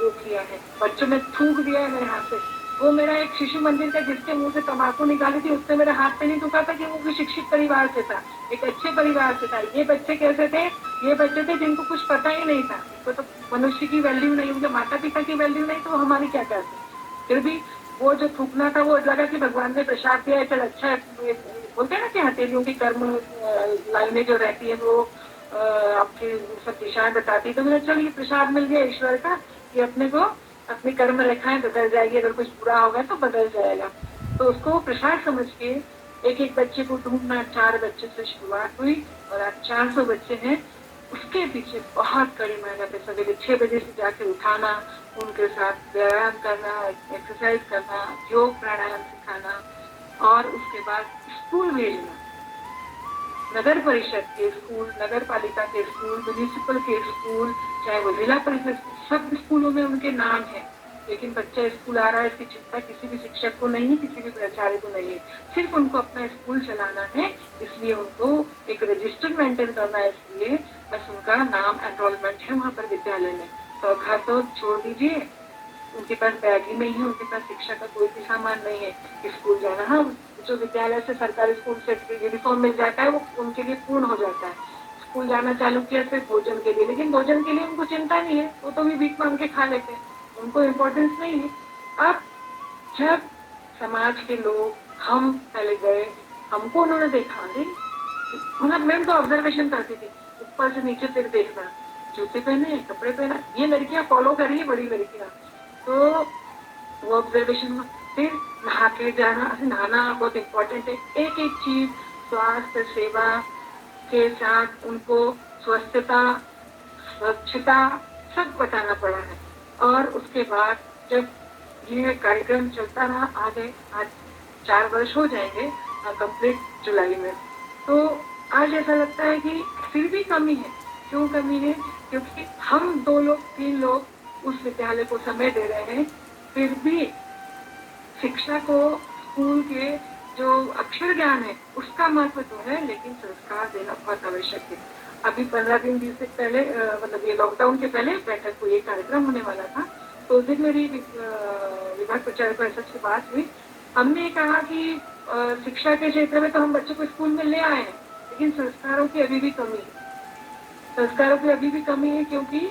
वो किया है। बच्चों ने थूक दिया है मेरे हाथ से। वो मेरा एक शिशु मंदिर का जिसके मुंह से तम्बाकू निकाली थी, उससे मेरे हाथ पे नहीं थूका था कि वो भी शिक्षित परिवार से था, एक अच्छे परिवार से था। ये बच्चे कैसे थे, ये बच्चे थे जिनको कुछ पता ही नहीं था, इनको तो मनुष्य की वैल्यू नहीं, उनके माता पिता की वैल्यू नहीं, तो वो हमारी क्या करते। फिर भी वो जो थूकना था, वो लगा कि भगवान ने प्रसाद दिया है, चल अच्छा है। बोलते हैं ना कि हथेलियों की कर्म लाइनें जो रहती है वो आपकी सब दिशाएं बताती है। तो मुझे चल ये प्रसाद मिल गया ईश्वर का कि अपने को अपनी कर्म रेखाएं बदल जाएगी, अगर कुछ बुरा होगा तो बदल जाएगा। तो उसको प्रसाद समझ के एक एक बच्चे को ढूंढना, 4 बच्चे से शुरुआत हुई और आज 400 बच्चे हैं। उसके पीछे बहुत कड़ी मेहनत है। सवेरे 6 बजे से जाके उठाना, उनके साथ व्यायाम करना, एक्सरसाइज करना, योग प्राणायाम सिखाना, और उसके बाद स्कूल भेजना। नगर परिषद के स्कूल, नगर पालिका के स्कूल, म्यूनिसिपल के स्कूल, चाहे वो जिला परिषद, सब स्कूलों में उनके नाम है, लेकिन बच्चा स्कूल आ रहा है इसकी चिंता किसी भी शिक्षक को नहीं, किसी भी प्राचार्य को नहीं है। सिर्फ उनको अपना स्कूल चलाना है, इसलिए उनको एक रजिस्टर मेंटेन करना है, इसलिए बस उनका नाम एनरोलमेंट है वहाँ पर विद्यालय में। तो घर तो छोड़ दीजिए, उनके पास बैग ही नहीं है, उनके पास शिक्षा का कोई भी सामान नहीं है। स्कूल जाना, हाँ जो विद्यालय से सरकारी स्कूल से यूनिफॉर्म मिल जाता है वो उनके लिए पूर्ण हो जाता है। स्कूल जाना चालू किया सिर्फ भोजन के लिए, लेकिन भोजन के लिए उनको चिंता नहीं है, वो तो भी भीख मांग के खा लेते हैं, उनको इम्पोर्टेंस नहीं है। अब जब समाज के लोग हम पहले गए, हमको उन्होंने देखा, मतलब मैं तो ऑब्जर्वेशन करती थी, ऊपर से नीचे तक देखना, जूते पहने, कपड़े पहना, ये लड़कियां फॉलो कर रही है, बड़ी लड़कियां। तो वो ऑब्जर्वेशन फिर नहा के जाना, नहाना बहुत इम्पोर्टेंट है। एक एक चीज स्वास्थ्य सेवा के साथ उनको स्वस्थता स्वच्छता सब बताना पड़ा है। और उसके बाद जब ये कार्यक्रम चलता रहा, आगे आज 4 वर्ष हो जाएंगे कंप्लीट जुलाई में, तो आज ऐसा लगता है कि फिर भी कमी है। क्यों कमी है? क्योंकि हम 2 लोग 3 लोग उस विद्यालय को समय दे रहे हैं, फिर भी शिक्षा को स्कूल के जो अक्षर ज्ञान है उसका महत्व तो है, लेकिन संस्कार देना बहुत आवश्यक है। अभी 15 दिन 20 दिन पहले मतलब ये लॉकडाउन के पहले बैठक को ये कार्यक्रम होने वाला था, तो उस दिन मेरी विभाग प्रचार परिषद से बात हुई। हमने कहा कि शिक्षा के क्षेत्र में तो हम बच्चों को स्कूल में ले आए हैं, लेकिन संस्कारों की अभी भी कमी है। संस्कारों की अभी भी कमी है, क्योंकि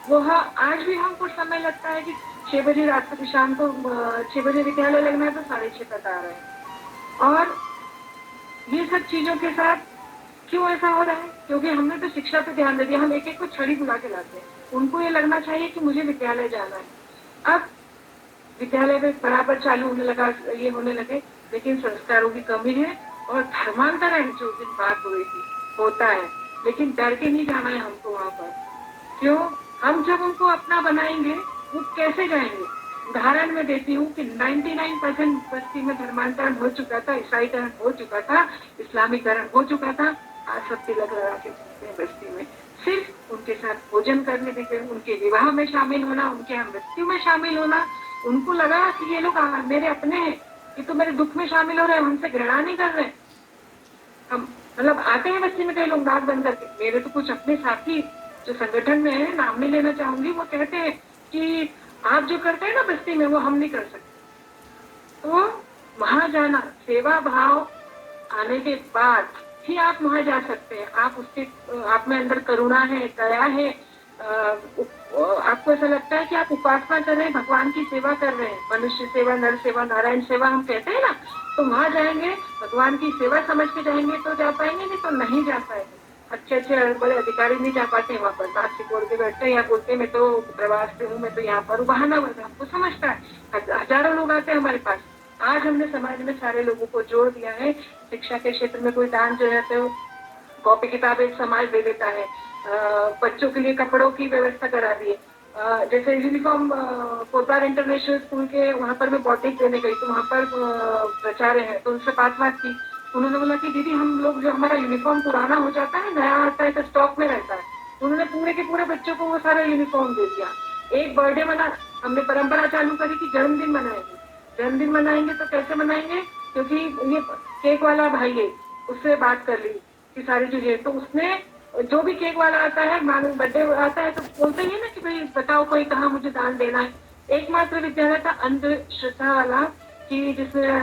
वह आज भी हमको समय लगता है कि 6 बजे रात को शाम को 6 बजे विद्यालय लगना है तो 6:30 तक आ रहे हैं। और ये सब चीजों के साथ क्यों ऐसा हो रहा है? क्योंकि हमने तो शिक्षा पे ध्यान दे दिया, हम एक एक को छड़ी बुला के लाते हैं। उनको ये लगना चाहिए कि मुझे विद्यालय जाना है। अब विद्यालय में बराबर चालू होने लगा, ये होने लगे, लेकिन संस्कारों की कमी है। और धर्मांतरण जो दिन बात हुई थी होता है, लेकिन डर के नहीं जाना है हमको वहां पर। क्यों? हम जब उनको अपना बनाएंगे वो कैसे जाएंगे? उदाहरण में देती हूँ कि 99% बस्ती में धर्मांतरण हो चुका था, ईसाईकरण हो चुका था, इस्लामीकरण हो चुका था। आज सब तिलक लगा के घूमते हैं बस्ती में। सिर्फ उनके साथ भोजन करने देते, उनके विवाह में शामिल होना, उनके मृत्यु में शामिल होना। उनको लगा कि ये लोग मेरे अपने हैं, ये तो मेरे दुख में शामिल हो रहे हैं, हमसे घृणा नहीं कर रहे। हम मतलब आते हैं बस्ती में कई लोग नाक बंद करके। मेरे तो कुछ अपने साथी जो संगठन में है, नाम नहीं लेना चाहूंगी, वो कहते हैं कि आप जो करते हैं ना बस्ती में वो हम नहीं कर सकते। तो वहां जाना, सेवा भाव आने के बाद ही आप वहां जा सकते हैं। आप उसके आप में अंदर करुणा है, दया है, आपको ऐसा लगता है कि आप उपासना कर रहे हैं, भगवान की सेवा कर रहे हैं। मनुष्य सेवा, नर सेवा, नारायण सेवा हम कहते हैं ना, तो वहां जाएंगे, भगवान की सेवा समझ के जाएंगे तो जा पाएंगे, नहीं तो नहीं जा पाएंगे। अच्छे बड़े अधिकारी नहीं जा पाते वहां पर, बात सिकोड़ के बैठते हैं या बोलते मैं तो प्रवास पे हूँ, मैं तो यहाँ पर हूँ, बहाना बता। हमको समझता है, हजारों लोग आते हैं हमारे पास। आज हमने समाज में सारे लोगों को जोड़ दिया है। शिक्षा के क्षेत्र में कोई दान जो है तो कॉपी किताब एक समाज दे देता है, बच्चों के लिए कपड़ों की व्यवस्था करा दी है। जैसे यूनिफॉर्म कोटवार इंटरनेशनल स्कूल के वहाँ पर मैं बॉटिक देने गई, तो वहाँ पर प्राचार्य है, तो उनसे बात की। उन्होंने बोला कि दीदी हम लोग जो हमारा यूनिफॉर्म पुराना हो जाता है, नया आता है तो स्टॉक में रहता है। उन्होंने पूरे के पूरे बच्चों को वो सारा यूनिफॉर्म दे दिया। एक बर्थडे मना, हमने परंपरा चालू करी कि जन्मदिन मनाएंगे। जन्मदिन मनाएंगे तो कैसे मनाएंगे? क्योंकि ये केक वाला भाई है, उससे बात कर ली कि सारी चीजें, तो उसने जो भी केक वाला आता है, मानो बर्थडे आता है तो बोलते ही ना कि भाई बताओ कोई कहाँ मुझे दान देना है। एकमात्र विद्यालय था अंधश्रद्धा वाला कि जिसमें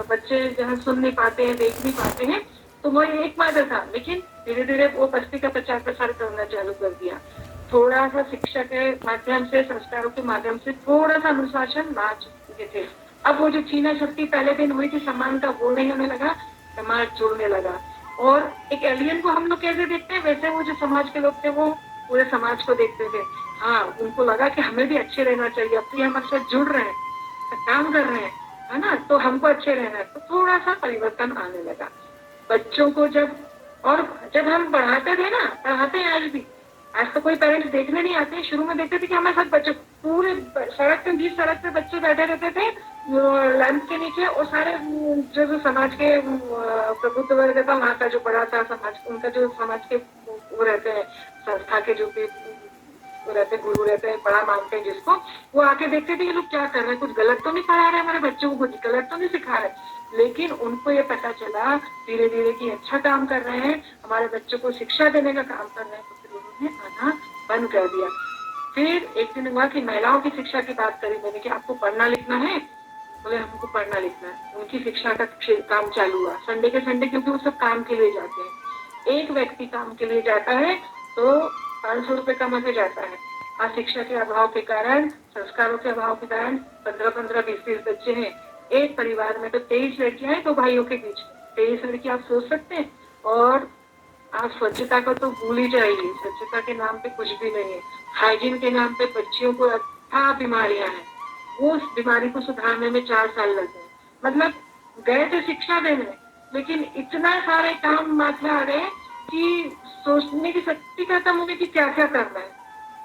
बच्चे जहाँ सुन नहीं पाते हैं, देख नहीं पाते हैं, तो वो एकमात्र था। लेकिन धीरे धीरे वो बस्ती का प्रचार प्रसार करना चालू कर दिया। थोड़ा सा शिक्षा के माध्यम से, संस्कारों के माध्यम से थोड़ा सा अनुशासन ला चुके थे। अब वो जो छीना शक्ति पहले दिन हुई थी समानता, वो नहीं होने लगा, समाज जुड़ने लगा। और एक एलियन को हम लोग कैसे देखते हैं, वैसे वो जो समाज के लोग थे वो पूरे समाज को देखते थे। हाँ, उनको लगा कि हमें भी अच्छे रहना चाहिए, अब तो हमारे साथ जुड़ रहे हैं, काम कर रहे हैं, है ना, तो हमको अच्छे रहना है। तो थोड़ा सा परिवर्तन आने लगा बच्चों को। जब हम पढ़ाते थे ना, पढ़ाते हैं आज भी, आज तो कोई पेरेंट्स देखने नहीं आते। शुरू में देखते थे कि हमारे साथ बच्चे पूरे सड़क पे, बीच सड़क पे बच्चे बैठे रहते थे लैंप के नीचे, और सारे जो समाज के प्रभुत्व वर्ग था वहाँ का जो बड़ा था समाज, उनका जो समाज के वो रहते हैं, संस्था के जो भी रहते, गुरु रहते हैं, बड़ा मानते हैं जिसको, वो आके देखते थे ये लोग क्या कर रहे हैं, कुछ गलत तो नहीं पढ़ा रहे हमारे बच्चों को, कुछ गलत तो नहीं सिखा रहे। लेकिन उनको ये पता चला धीरे धीरे कि अच्छा काम कर रहे हैं, हमारे बच्चों को शिक्षा देने का काम कर रहे हैं, तो फिर उन्होंने आना बंद कर दिया। फिर एक दिन हुआ कि महिलाओं की शिक्षा की बात करी मैंने कि आपको पढ़ना लिखना है, बोले हमको पढ़ना लिखना है। उनकी शिक्षा का काम चालू हुआ संडे के संडे, क्योंकि वो सब काम के लिए जाते हैं। एक व्यक्ति काम के लिए जाता है तो 500 रुपए कमा के जाता है। आज शिक्षा के अभाव के कारण, संस्कारों के अभाव के कारण 15-15, 20-20 बच्चे हैं एक परिवार में, तो 23 लड़कियां हैं 2 भाइयों के बीच। 23 लड़की आप सोच सकते हैं। और आप स्वच्छता को तो भूल ही जाइए, स्वच्छता के नाम पे कुछ भी नहीं है। हाइजीन के नाम पे बच्चियों को अथाह बीमारियां हैं। वो उस बीमारी को सुधारने में 4 साल लगे। मतलब गए थे शिक्षा देने, लेकिन इतना सारे काम माथे आ गए कि सोचने की शक्ति खत्म हो गई कि क्या क्या करना है।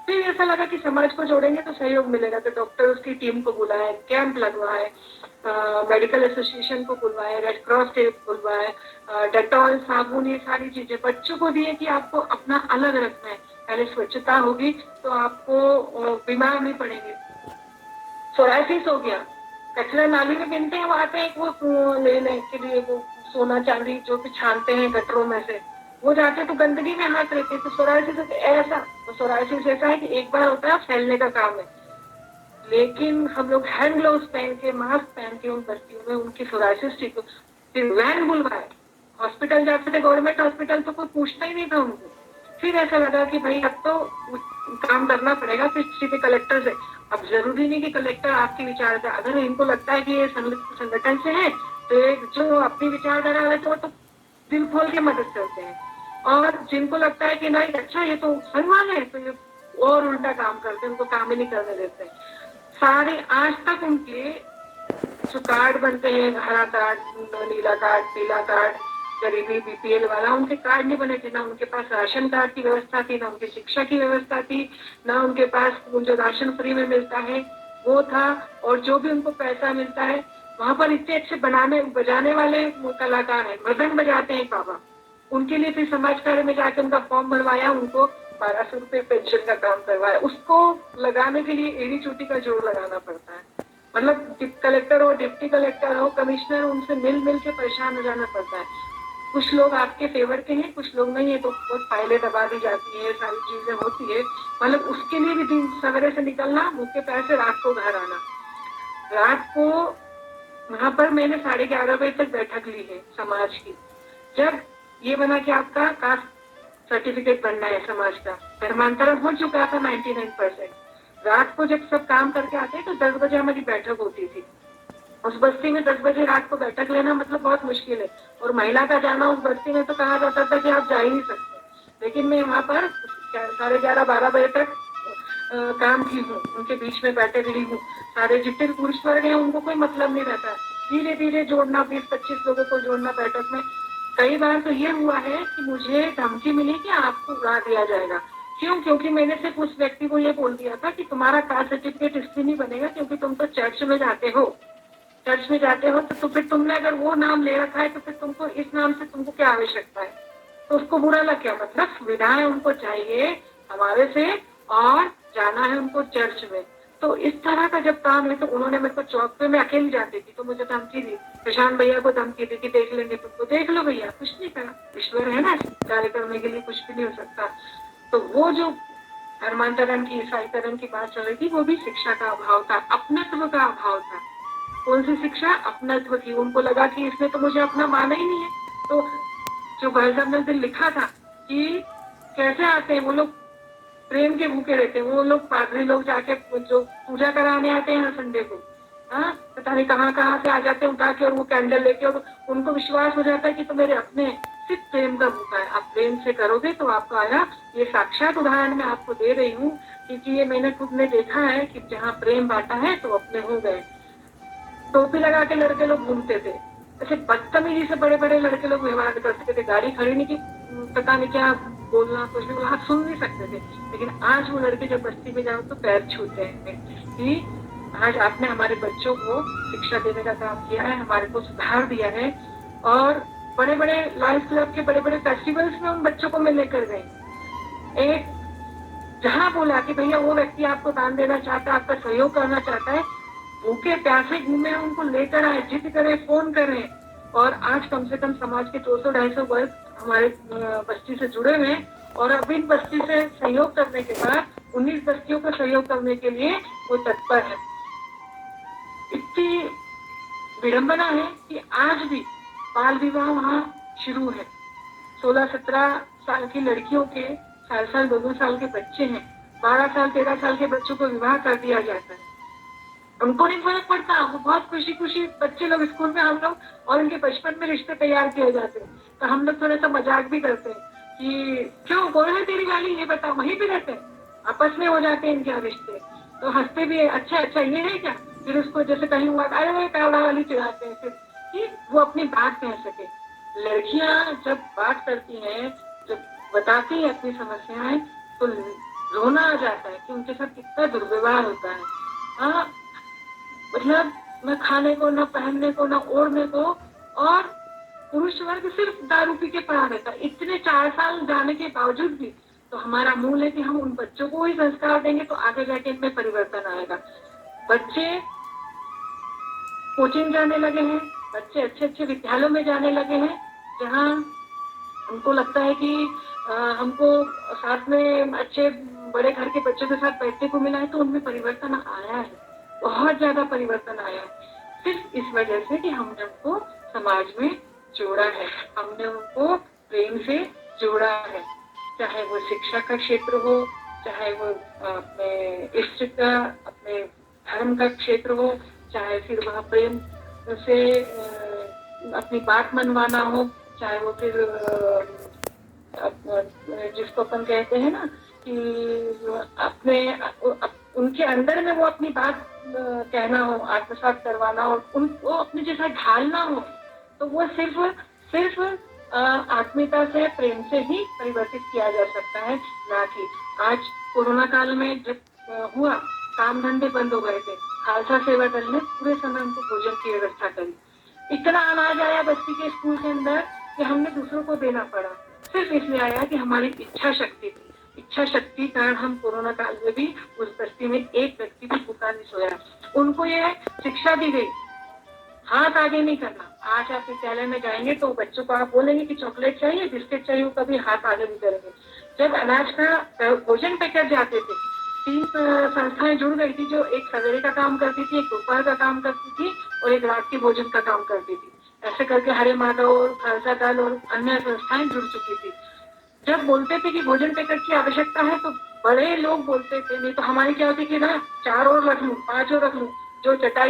फिर ऐसा लगा कि समाज को जोड़ेंगे तो सहयोग मिलेगा, तो डॉक्टर्स की टीम को बुलाए, कैंप लगवाए, मेडिकल एसोसिएशन को बुलवाए, रेड क्रॉस से बुलवाए, डेटॉल साबुन, ये सारी चीजें बच्चों को दिए कि आपको अपना अलग रखना है। पहले स्वच्छता होगी तो आपको बीमार नहीं पड़ेंगे। सोराइसिस हो गया, कचरा नाली में गिनते हैं, वहां पे वो लेने के लिए वो सोना चांदी जो भी छानते हैं गटरों में से, वो जाते तो गंदगी में हाथ रहते, तो सोराइसिस ऐसा, तो सोराइसिस ऐसा है कि एक बार होता है, फैलने का काम है। लेकिन हम लोग हैंड ग्लोव्स पहन के, मास्क पहन के उन बस्तियों में उनकी सोराइसिस ठीक हो। फिर वैन बुलवाए, हॉस्पिटल जाते थे, गवर्नमेंट हॉस्पिटल, तो कोई पूछता ही नहीं था उनको। फिर ऐसा लगा कि भाई अब तो काम करना पड़ेगा, फिर सीधे कलेक्टर से। अब जरूरी नहीं कि कलेक्टर आपके विचार का, अगर इनको लगता है कि ये संगठन से है तो एक जो अपनी विचारधारा है तो दिल खोल के मदद करते हैं, और जिनको लगता है कि नहीं अच्छा ये तो संगवान है तो ये और उल्टा काम करते हैं, उनको काम ही नहीं करने देते। सारे आज तक उनके जो कार्ड बनते हैं, हरा कार्ड, नीला कार्ड, पीला कार्ड, गरीबी बीपीएल वाला, उनके कार्ड नहीं बने थे। ना उनके पास राशन कार्ड की व्यवस्था थी, ना उनकी शिक्षा की व्यवस्था थी, ना उनके पास जो राशन फ्री में मिलता है वो था, और जो भी उनको पैसा मिलता है वहां पर इतने अच्छे बजाने वाले कलाकार है, मृदंग बजाते हैं बाबा, उनके लिए फिर समाज कार्य में जाकर उनका फॉर्म भरवाया, उनको 1200 रुपए पेंशन का काम करवाया। उसको लगाने के लिए एड़ी चोटी का जोर लगाना पड़ता है। मतलब कलेक्टर हो, डिप्टी कलेक्टर हो, कमिश्नर, उनसे मिल के परेशान हो जाना पड़ता है। कुछ लोग आपके फेवर के हैं, कुछ लोग नहीं है, तो बहुत फाइलें दबा दी जाती है, सारी चीजें होती है। मतलब उसके लिए भी दिन सवेरे से निकलना, भूखे पैर से रात को घर आना। रात को वहां पर मैंने 11:30 बजे तक बैठक ली है समाज की। जब ये बना कि आपका कास्ट सर्टिफिकेट बनना है समाज का, धर्मांतरण हो चुका था 99%। रात को जब सब काम करके आते तो 10 बजे हमारी बैठक होती थी। उस बस्ती में 10 बजे रात को बैठक लेना मतलब बहुत मुश्किल है, और महिला का जाना उस बस्ती में तो कहा जाता था कि आप जा ही नहीं सकते। लेकिन मैं वहां पर 11:30-12 बजे तक काम की हूँ, उनके बीच में बैठे रही हूँ। सारे जितने भी पुरुष वर्ग हैं उनको कोई मतलब नहीं रहता, धीरे धीरे जोड़ना, 20-25 लोगों को जोड़ना बैठक में। कई बार तो ये हुआ है कि मुझे धमकी मिली कि आपको उड़ा दिया जाएगा। क्यों? क्योंकि मैंने सिर्फ उस व्यक्ति को ये बोल दिया था कि तुम्हारा कास्ट सर्टिफिकेट इसलिए नहीं बनेगा क्योंकि तुम तो चर्च में जाते हो, चर्च में जाते हो तो फिर तुमने अगर वो नाम ले रखा है तो फिर तुमको इस नाम से तुमको क्या आवश्यकता है। तो उसको बुरा लग गया, मतलब सुविधाएं उनको चाहिए हमारे से, और जाना है उनको चर्च में। तो इस तरह का जब काम है तो उन्होंने मेरे को चौक पे, मैं अकेली जाती थी तो मुझे धमकी दी, प्रशांत भैया को धमकी दी कि देख लेंगे तुमको। देख लो भैया, कुछ नहीं करा, ईश्वर है ना, कार्य करने के लिए कुछ भी नहीं हो सकता। तो वो जो धर्मांतरण की, ईसाईकरण की बात चल रही थी, वो भी शिक्षा का अभाव था, अपनत्व का अभाव था। कौन सी शिक्षा? अपनत्व की। उनको लगा कि इसने तो मुझे अपना माना ही नहीं है। तो जो भाई साहब ने लिखा था कि कैसे आते हैं वो लोग, प्रेम के भूखे रहते हैं वो लोग, पादरी लोग जाके जो पूजा कराने आते हैं संडे को, हाँ पता नहीं कहाँ से आ जाते हैं उठा के, और वो कैंडल लेके, और उनको विश्वास हो जाता है कि तो मेरे अपने, सिर्फ प्रेम का भूखा है। आप प्रेम से करोगे तो आपको आया। ये साक्षात उदाहरण मैं आपको दे रही हूँ, क्योंकि ये मैंने खुद ने देखा है कि जहाँ प्रेम बांटा है तो अपने हो गए। टोपी लगा के लड़के लोग घूमते थे, ऐसे बदतमीजी से बड़े बड़े लड़के लोग व्यवहार करते थे, गाड़ी खड़ी नहीं की, पता नहीं क्या बोलना, कुछ भी बोलना, सुन नहीं सकते थे। लेकिन आज वो लड़के जब बस्ती में जाओ तो पैर छूते हैं कि आज आपने हमारे बच्चों को शिक्षा देने का काम किया है, हमारे को सुधार दिया है। और बड़े बड़े लाइफ क्लब के बड़े बड़े फेस्टिवल्स में उन बच्चों को मैं लेकर गई। एक जहाँ बोला कि भैया वो व्यक्ति आपको दान देना चाहता है, आपका सहयोग करना चाहता है, भूखे प्यासे घूमे, उनको लेकर आए, जिद करें, फोन करें। और आज कम से कम समाज के 200-250 वर्ग हमारे बस्ती से जुड़े हुए हैं, और अब इन बस्ती से सहयोग करने के बाद 19 बस्तियों को सहयोग करने के लिए वो तत्पर है। इतनी विडंबना है कि आज भी बाल विवाह वहाँ शुरू है। 16-17 साल की लड़कियों के, साल 2 साल के बच्चे हैं, 12 साल 13 साल के बच्चों को विवाह कर दिया जाता है। उनको नहीं फर्क पड़ता, वो बहुत खुशी खुशी बच्चे लोग स्कूल में, हम लोग और उनके बचपन में रिश्ते तैयार किए जाते हैं। तो हम लोग थोड़ा सा मजाक भी करते हैं कि क्यों कौन है तेरी वाली, ये बता, वहीं पे रहते हैं, आपस में हो जाते हैं इनके रिश्ते। तो हंसते भी है, अच्छा ये है क्या, फिर उसको जैसे कहीं हुआ अरे वो कावड़ा वाली चिढ़ाते हैं फिर कि वो अपनी बात कह सके। लड़कियां जब बात करती हैं, जब बताती हैं अपनी समस्याएं, तो रोना आ जाता है कि उनके साथ कितना दुर्व्यवहार होता है। हाँ, मतलब न खाने को, न पहनने को, न ओढ़ने को, और पुरुष वर्ग सिर्फ दारू पी के पड़ा रहता है। इतने 4 साल जाने के बावजूद भी तो हमारा मूल है कि हम उन बच्चों को ही संस्कार देंगे तो आगे जाके इनमें परिवर्तन आएगा। बच्चे कोचिंग जाने लगे हैं, बच्चे अच्छे अच्छे विद्यालयों में जाने लगे हैं, जहाँ उनको लगता है कि हमको साथ में अच्छे बड़े घर के बच्चों के साथ बैठने को मिला है, तो उनमें परिवर्तन आया है, बहुत ज्यादा परिवर्तन आया है। सिर्फ इस वजह से कि हमने उनको समाज में जोड़ा है, हमने उनको प्रेम से जोड़ा है। चाहे वो शिक्षा का क्षेत्र हो, चाहे वो अपने इष्ट का, अपने धर्म का क्षेत्र हो, चाहे फिर वह प्रेम से अपनी बात मनवाना हो, चाहे वो फिर जिसको अपन कहते हैं ना कि अपने उनके अंदर में वो अपनी बात कहना हो, आत्मसात करवाना हो, उनको अपने जैसा ढालना हो, तो वो सिर्फ आत्मीयता से, प्रेम से ही परिवर्तित किया जा सकता है। ना कि आज कोरोना काल में जब हुआ, काम धंधे बंद हो गए थे, खालसा सेवा दल ने पूरे समय उनको भोजन की व्यवस्था करी। इतना अनाज आया बस्ती के स्कूल के अंदर कि हमने दूसरों को देना पड़ा। सिर्फ इसलिए आया कि हमारी इच्छा शक्ति थी। इच्छा शक्ति कारण हम कोरोना काल में भी उस बस्ती में एक व्यक्ति भी भूखा नहीं सोया। उनको यह शिक्षा दी गई, हाथ आगे नहीं करना। आज आप विद्यालय में जाएंगे तो बच्चों को आप बोलेंगे कि चॉकलेट चाहिए, बिस्किट चाहिए, कभी हाथ आगे नहीं करेंगे। जब अनाज का भोजन पैकेट जाते थे, 3 संस्थाएं जुड़ गई थी, जो एक सवेरे का काम करती थी, एक दोपहर का काम करती थी और एक रात के भोजन का काम करती थी। ऐसे करके हरे माधव और खालसा दल और अन्य संस्थाएं जुड़ चुकी थी। जब बोलते थे कि भोजन पैकेट की आवश्यकता है तो बड़े लोग बोलते थे, नहीं तो हमारी क्या होती कि ना 4 और रख लूं, 5 और रख लूं, जो चटाई